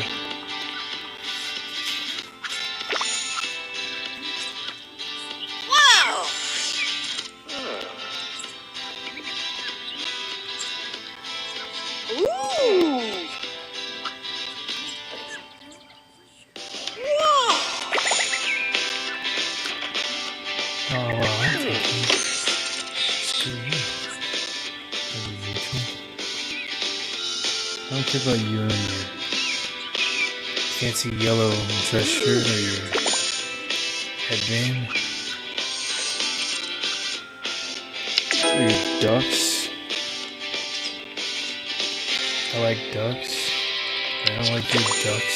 Wow! Ooh!
Oh, wow, that's okay. Screw you. Liberty Mutual. I don't care about you and your fancy yellow dress shirt or your headband. Or your ducks. I like ducks. But I don't like your ducks.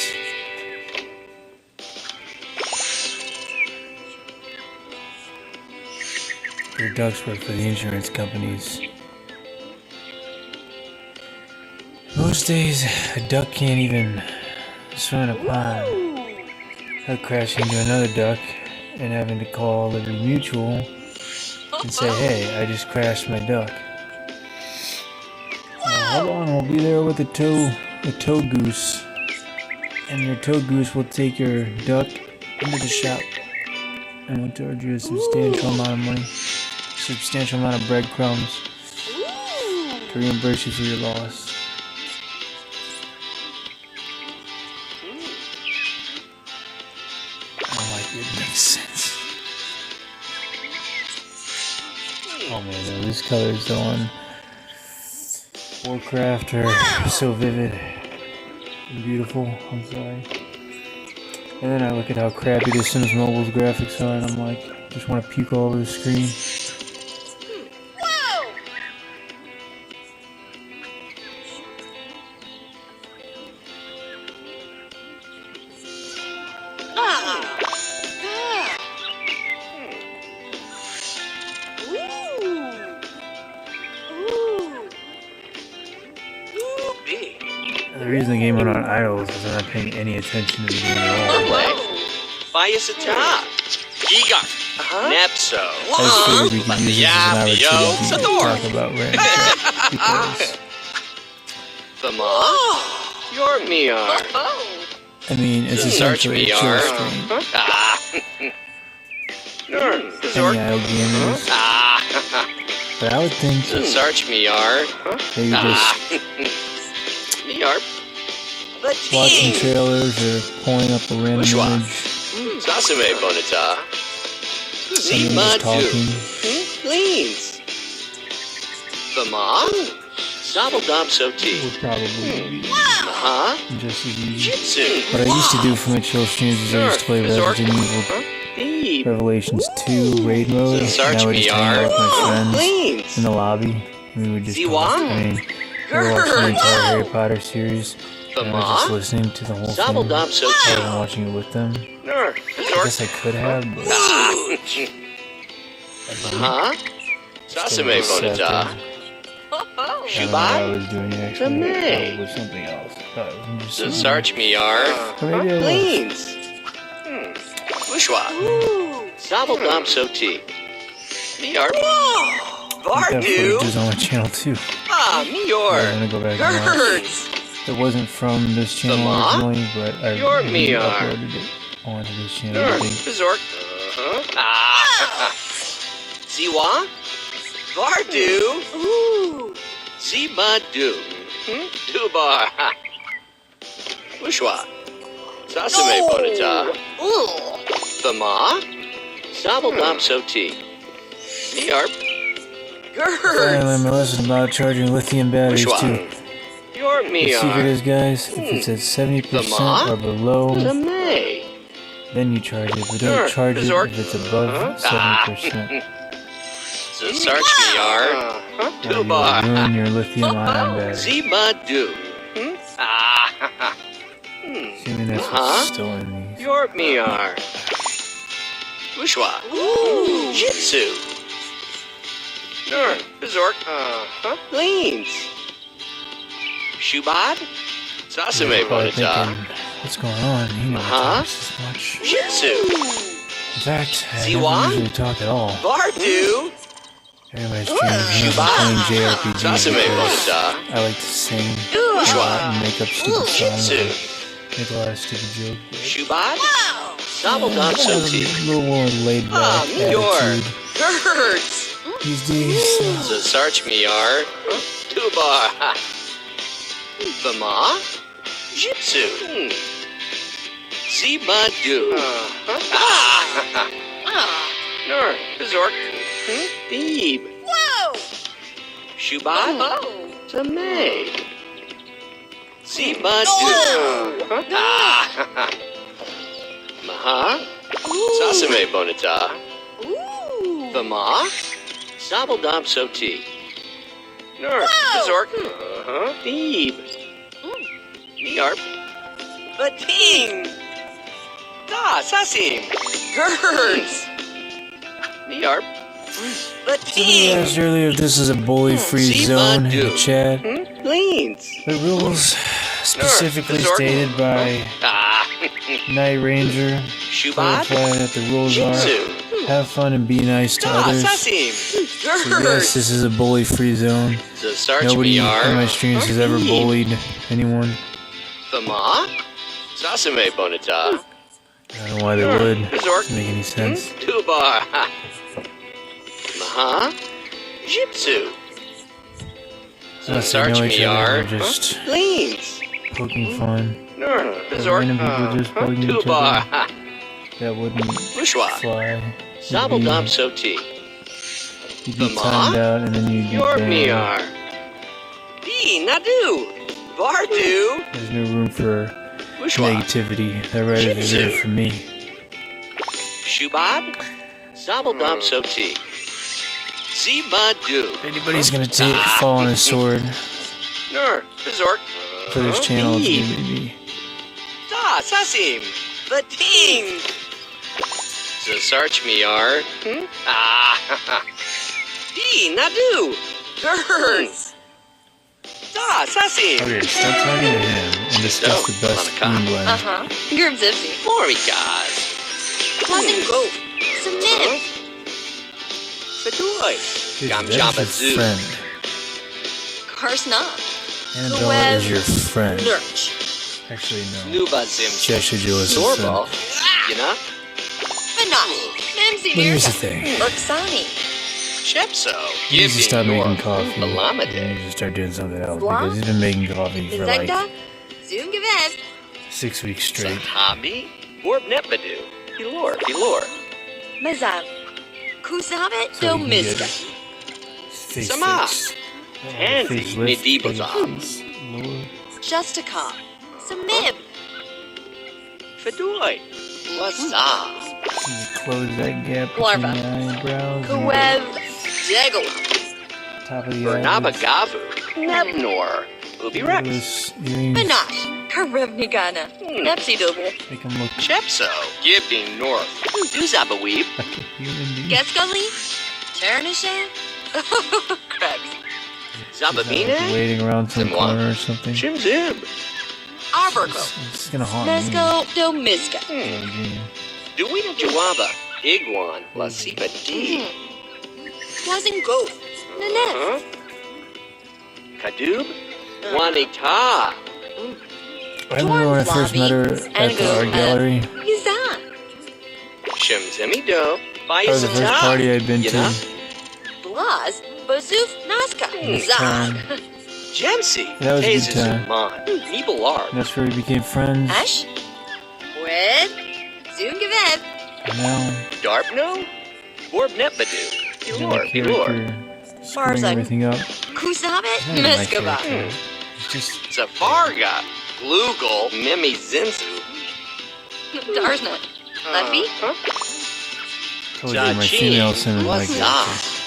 Your ducks work for the insurance companies. Most days, a duck can't even swim in a pond. Without crashing into another duck and having to call Liberty Mutual and say, hey, I just crashed my duck. Hold on, we'll be there with a tow goose. And your tow goose will take your duck into the shop and will charge you a substantial amount of money. Substantial amount of breadcrumbs to reimburse you for your loss. I don't like it. Makes sense. Oh man, no, these colors on Warcraft are so vivid and beautiful. I'm sorry. And then I look at how crappy the Sims Mobile's graphics are, and I'm like, just want to puke all over the screen. The reason the game went on idle is because I'm not paying any attention to the game at all.
Biasata. Giga. Nepso.
I just figured we could use this as an opportunity to talk about random stuff because,
Your Miar.
I mean, it's essentially a chill stream. Any idle gamers. But I would think
Search Miar.
maybe just
Miar.
watching trailers or pulling up a random image,
Sasume Bonita.
someone just talking.
Please. Double Dom Soti.
Would probably be just as easy.
Jitsu.
What I used to do for my chill streams is I used to play Resident Evil Revelations 2 raid mode, and I would just hang out with my friends in the lobby We would just
Ziwa?
talk. I mean, we were watching the entire Harry Potter series, and I was just
Fama?
listening to the whole thing.
Zabble Dom
I
so
wasn't watching it with them.
Ner.
I guess I could have, but I didn't.
Huh? Sasame
Just sat
Bonita.
there. I don't know what I
Shubai?
was doing actually.
May.
Probably something else. I thought it was just
The
sitting
Sarch Miar.
there. Or maybe I was.
Leans. Bushwa. Zabble Dom so tea. Miar.
I think that footage is
Vardu.
on my channel too.
Ah,
I'm
Mior.
gonna go back and watch.
Gerds.
It wasn't from this channel
Fama?
originally, but I
Your Miar.
uploaded it onto this channel. I
Ner.
think.
Bizork. Ah. Ziwa. Vardu. Zibadu. Dubar. Bushwa. Sasame Bonita. Fama. Zabble Dom so tea. Miar.
Finally,
Gerds.
my lesson about charging lithium batteries
Bushwa.
too.
Your
The secret
Miar.
is, guys, if it's at 70%
Fama?
or below,
Zame.
then you charge it. But
Sure,
don't charge it
Bizork.
if it's above 70%.
The Sarch Miar.
Or you'll
Dubar.
ruin your lithium-ion battery.
Zibadu. Ah.
Assuming that's what's still in these.
Your Miar. Bushwa. Jitsu. Ner. Bizork. Leans. Shubad. Sasame
You're probably
Bonita.
thinking, what's going on? He never talks this much.
Jitsu.
In fact, I
Ziwa?
never usually talk at all.
Bardu.
During my streams, when I'm playing JRPGs,
Sasame
because
Bonita.
I like to sing a lot and make up stupid songs
Jitsu.
and make a lot of stupid jokes.
Shubad. Zabble Dom
I have
Soti.
a little more laid back
Mior.
attitude
Gerds.
these days.
The Sarch Miar. Dubar. Fama. Jitsu. Zibadu. Ner. Bizork. Beeb. Shubad. Zame. Zibadu. Maha. Sasame Bonita. Fama. Zabble Dom Soti. Ner. Bizork. Beeb. Yarp. Bating. Da. Sasim. Gerds. Yarp.
Somebody
Bating.
asked earlier if this is a bully-free
See,
zone in the
Badu.
chat.
Leans.
The rules specifically
Bizarre.
stated by
Ah.
Night Ranger
Shubad.
clarify that the rules are
Jitsu.
have fun and be nice to
Da.
others.
Sasim.
So yes,
Gerds.
this is a bully-free zone.
The Sarch
Nobody in my
Miar.
streams has ever bullied anyone.
Fama. Sasame Bonita.
I don't know why they would.
Bizarre.
Doesn't make any sense.
Tubar. Maha. Jitsu.
Unless they know each other, they're just
Leans.
poking fun.
Ner.
Random people just bugging each
Tubar.
other. That wouldn't
Bushwa.
fly.
Zabble Dom Soti.
You'd be
Fama?
timed out and then you'd be
Your
banned.
Miar. B. Nadu. Bardu.
There's no room for
Bushwa.
negativity. That Reddit is there for me.
Shubad. Zabble Dom Soti. Zibadu.
If anybody's gonna fall on his sword
Ner. Bizork.
for this channel, it's
Beeb.
gonna be me.
Da. Sasim. Bating. The Sarch Miar. Ah. D. Nadu. Gerds. Da. Sasim.
Okay, stop talking to him and discuss the best spoon blend.
Uh-huh. You're Zipsy.
Morikas.
Cousin Go. Submit.
Fadoy.
Dude,
Gamjaba
that's your
Zoo.
friend.
Karsna.
Annabella is your friend.
Lurch.
Actually, no.
Nuba Zim.
She actually do us a
Zorbo.
friend.
You know?
Banani. Mimsy
But here's the
Dirta.
thing.
Ursani.
Chepso.
You need to stop making coffee. You
Balamade.
need to start doing something else
Blah.
because he's been making coffee for like
Zagda. Zoom Gavet.
6 weeks straight.
Sahabi. Borb Nepadu. Pilor.
Mazav. Kusabet
So
do
he can get
Miska.
face
Sama.
face.
Tansy.
Face lift,
Medibazam.
face lower.
Justica. Samib.
Fadoy. What's up?
Can you close that gap between
Larva.
the eyebrows?
Kuev. Jeggle.
Top top of the island.
Bernabagavu. Nebnor. Ubi Rex.
Those earrings
Panache. Karevnigana. Nepsi double.
make him look
Chepso. Gibding North. Duzabaweeb.
like a human being.
Getsgully. Ternishan. Krebs.
He's not, like,
Zababine.
waiting around some
Zimwa.
corner or something.
Chimzib.
Arborco.
It's gonna haunt me.
Nesco do Miska.
Duwina Jawaba. Iguan. La Sipa D.
Wasn't goat. Nanette.
Huh? Kadub. Wanita.
I remember when I first met her at the art gallery.
Yizan.
Shimzemi Do.
That was the first party I'd been to.
Blaz. Bazoof Nazca.
This
Zag.
time.
Gemsi.
That was a good time.
Mon.
And
Nibelar.
that's where we became friends.
Ash. Wed. Zungavet.
And now,
Darpno. Borbnepadu.
he's my
Pilor. Pilor.
character screwing
Farzak.
everything up.
Kusabet.
He's not even my
Meskava.
character. He's just
Zafarga. Glugel. Mimi Zinsu.
Darsnut. Leffy.
told you my female sim my character.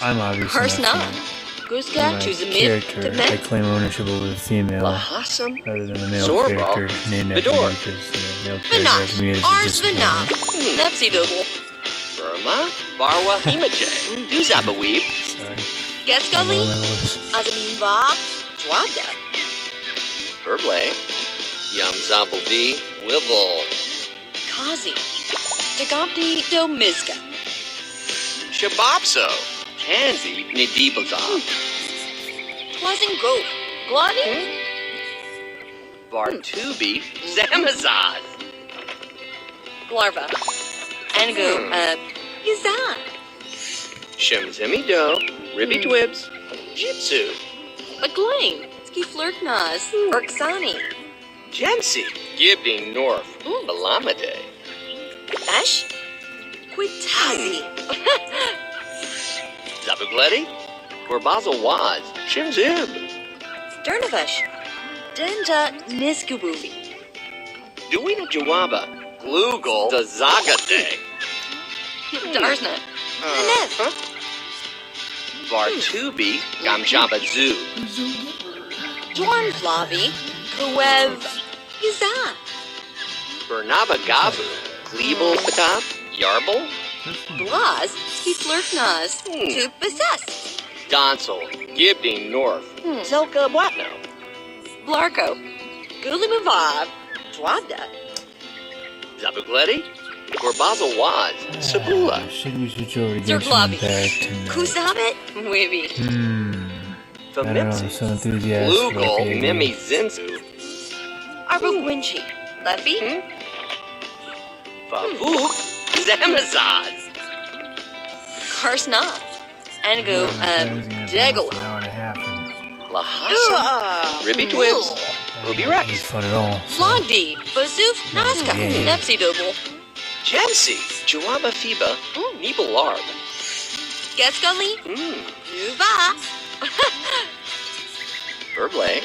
I'm obviously
Course
not
not.
female.
Guska.
My
Choose a mid.
character,
To
I
men.
claim ownership over the female
Lahasam.
rather than the male
Zorba.
character named after
Fedor.
me because the male character
Vanash.
to me is a
Ars Vanaf.
disappointment.
Nepsi double.
Burma. Barwa. Imaje. Duzabaweeb.
Sorry. I'm on
Getsgully.
my lips.
Azamin Bob. Dwabda.
Herblay. Yum Zabbledy. Wibble.
Kazi. Tagampti do Miska.
Shabopso. Tansy. Nidibazov.
Wasn't goat. Glani.
Vartubi. Zamazaz.
Glarva. Ango. Yizan.
Shimzimi Do. Ribby Twibs. Jitsu.
McLean. Ski Flirknaz. Urksani.
Gemsi. Gibding North. Balamade.
Ash. Quitazi.
Zabugledi. Gorbazel Waz. Shimzib.
Dernavesh. Denja Niskubuvi.
Duina Jawaba. Glugel. Zazagate.
Darsnut. Nanette.
Vartubi. Gamjabazu.
Dorn Flavi. Kuev. Yizan.
Bernabagavu. Kleebel Patap. Yarble.
Blaz. Ski Flirknaz. To possess.
Donsel. Gibding North. Zelka Blatno.
Blarko. Gulimavav. Dwabda.
Zabugledi. Gorbazel Waz. Sabula.
Shouldn't you switch over to
Zerglavi.
Genshin Impact?
Kusabet. Wibby.
I don't know, I'm so enthusiastic about the
Glugel.
idea.
Mimi Zinsu.
Arbok Winchi. Leffy.
Favuk. Zamazaz.
Karsna. Ango.
An
Degel.
hour and a half.
Lahasa. Ribby Twibs. Ruby
Not
Rex.
fun at all. So.
Flogdy. Bazoof. Nazca.
Yeah.
Nepsi double.
Gemsi. Jawaba Fiba. Nibelarb.
Getsgully. Nuva.
Herblay.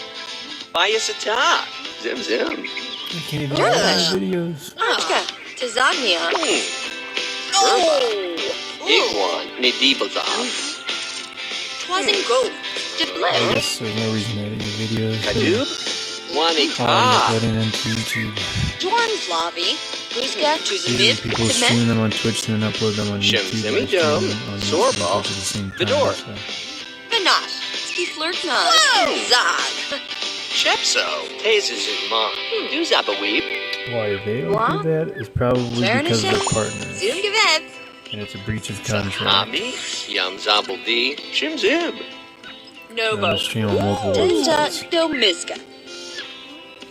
Bayasata. Zim Zim.
I can't even
Yeah.
watch my videos.
Achka. Tazagnia.
Gerba. Iguan. Nidibazov.
Twasn't goat.
I
Deblip.
guess there's no reason to edit your videos.
Kadub.
I'm
Wanita.
uploading them to YouTube.
Dorn Flavi. Guska. Choose a
Usually
mid.
people
To
stream
men.
them on Twitch and then upload them on YouTube.
Shimzimi
I stream
Do.
them on YouTube
Zorba.
at the same time,
Fedor.
so.
Vanash. Ski Flirknaz. Zag.
Shepso. Tazes in Mon. Duzabaweeb.
Why they don't
What?
do that is probably because they're partners.
Zungavet.
And it's a breach of contract.
Zahabi. Yum Zabbledy. Shimzib.
I'm
Novo.
gonna stream on multiple
Denja
websites.
do Miska.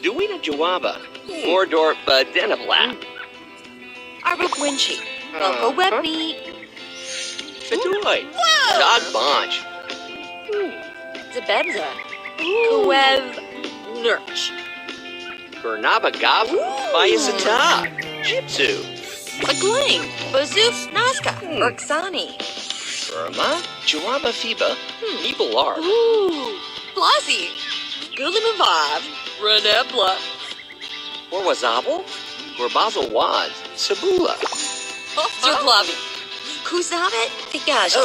Duina Jawaba. Mordor Badenablat.
Arbok Winchi. Velko Webby.
Fedoy. Dog Bonch.
Zabebza. Kuev. Lurch.
Bernabagavu. Bayasata. Jitsu.
McLean. Bazoof. Nazca. Urksani.
Burma. Jawaba Fiba. Nibelarb.
Ooh. Blasi. Gulimavav. Renebla.
Orwazabal. Gorbazel Waz. Sabula.
Zerglavi. Kusabet. Tigaja.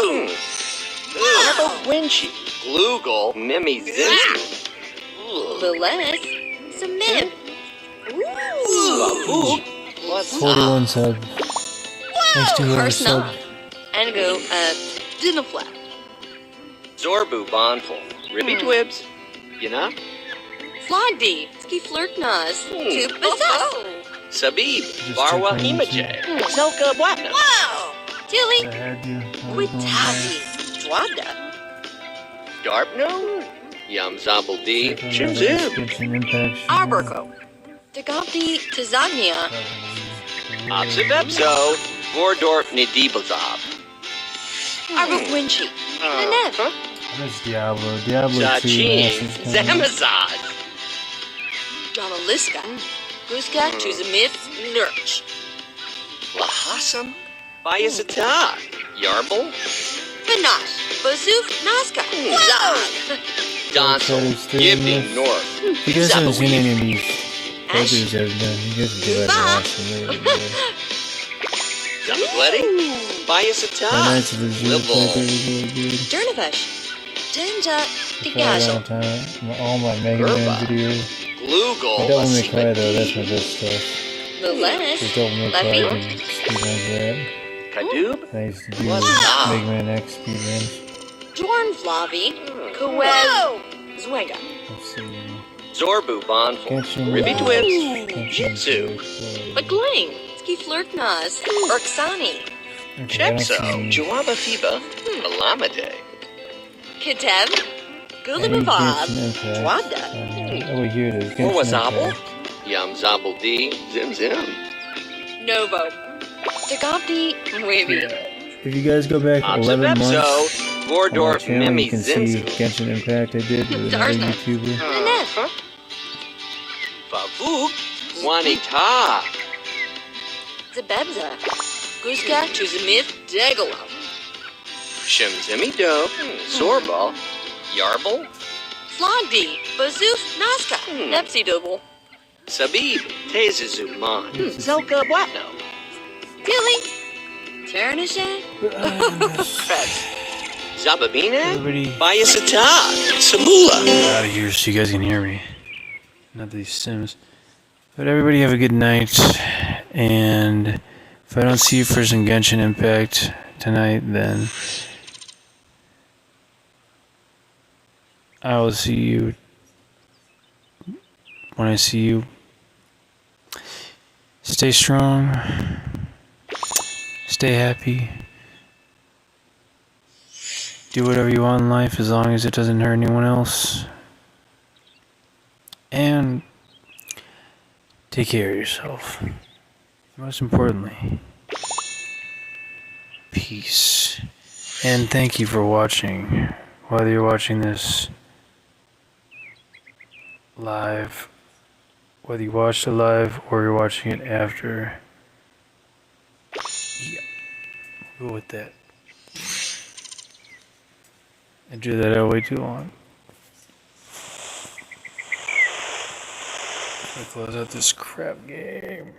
Winchi. Glugel. Mimi Zinski.
Liles, Samib.
Ooh. What's
41 sub. Thanks to whoever
Karsna.
sub.
And go, Dinafla.
Zorbu Bonful. Ribby Twibs. You know?
Flogdy, Ski Flirtnaz. Tupasas.
Sabib.
Just
Barwa
check my
Himaje. Zelka Bwapna.
Wow. Tilly,
I had you.
Quitazi. Dwabda.
Darpno. Yum Zombel D.
Shimzib.
Shimzib.
Arborco. Tagapti, Tazania.
Oxibepso. Vordorp Nidibazab.
Arbok Winchi. Nenev.
That's Diablo. Diablo 2.
Zaching. Zamazad.
Donaliska. Guska, Chuzamith, Nurch.
Lahasam. Bayazata. Yarble.
Panache. Bazoof, Nazca. Zag.
Donsel. Gibney North.
If you guys haven't seen
Zabaweed.
any of these photos I've done, you guys would go ahead and watch them. Really good.
Zabagletti.
My
Bayazata.
Knights of the Zoo
Libel.
really good.
Jernavesh. Denja,
All
Tigazel.
all my Mega Man
Gerba.
videos.
Glugel.
I Devil May Cry though, that's my best stuff.
Liles.
Just Devil May Cry
Leffy.
and speedruns that.
Kadoob.
I used to do
Wow.
Mega Man X speedruns.
Jorn Flavi. Kawez. Zwenga.
Let's see.
Zorbu Bonful.
Genshin.
Ribby Twibs.
Genshin
Jitsu.
Magling. Ski Flirtnaz. Urksani.
Chepso. Jawaba Fiba. Alamade.
Kitev. Gulimabab. Dwabda.
Oh, wait, here it is.
What was
Genshin
Abel?
Impact.
Yum Zombel D. Zim Zim.
Novo. Tagapti. Wavy.
If you guys go back 11 months
Oxibepso.
on my
Vordorp
channel,
Mimi
you can see
Zinski.
Genshin Impact I did with another
Darsna.
YouTuber.
Nenev.
Favuk. Juanita.
Zabebza. Guska. Chuzamith. Degalov.
Shimzimido. Zorba. Yarble.
Flogdy. Bazoof. Nazca. Nepsi Double.
Sabib. Tezazuman. Zelka Bwapno.
Tilly. Ternishan.
Zababina.
Everybody
Bayasata. Samula.
get out of here so you guys can hear me. Not these Sims. But everybody have a good night. And if I don't see you for some Genshin Impact tonight, then I will see you when I see you. Stay strong. Stay happy. Do whatever you want in life as long as it doesn't hurt anyone else. And take care of yourself. Most importantly, peace. And thank you for watching. Whether you're watching this live, whether you watched it live or you're watching it after. Yeah, we'll go with that. I drew that out way too long. Let's close out this crap game.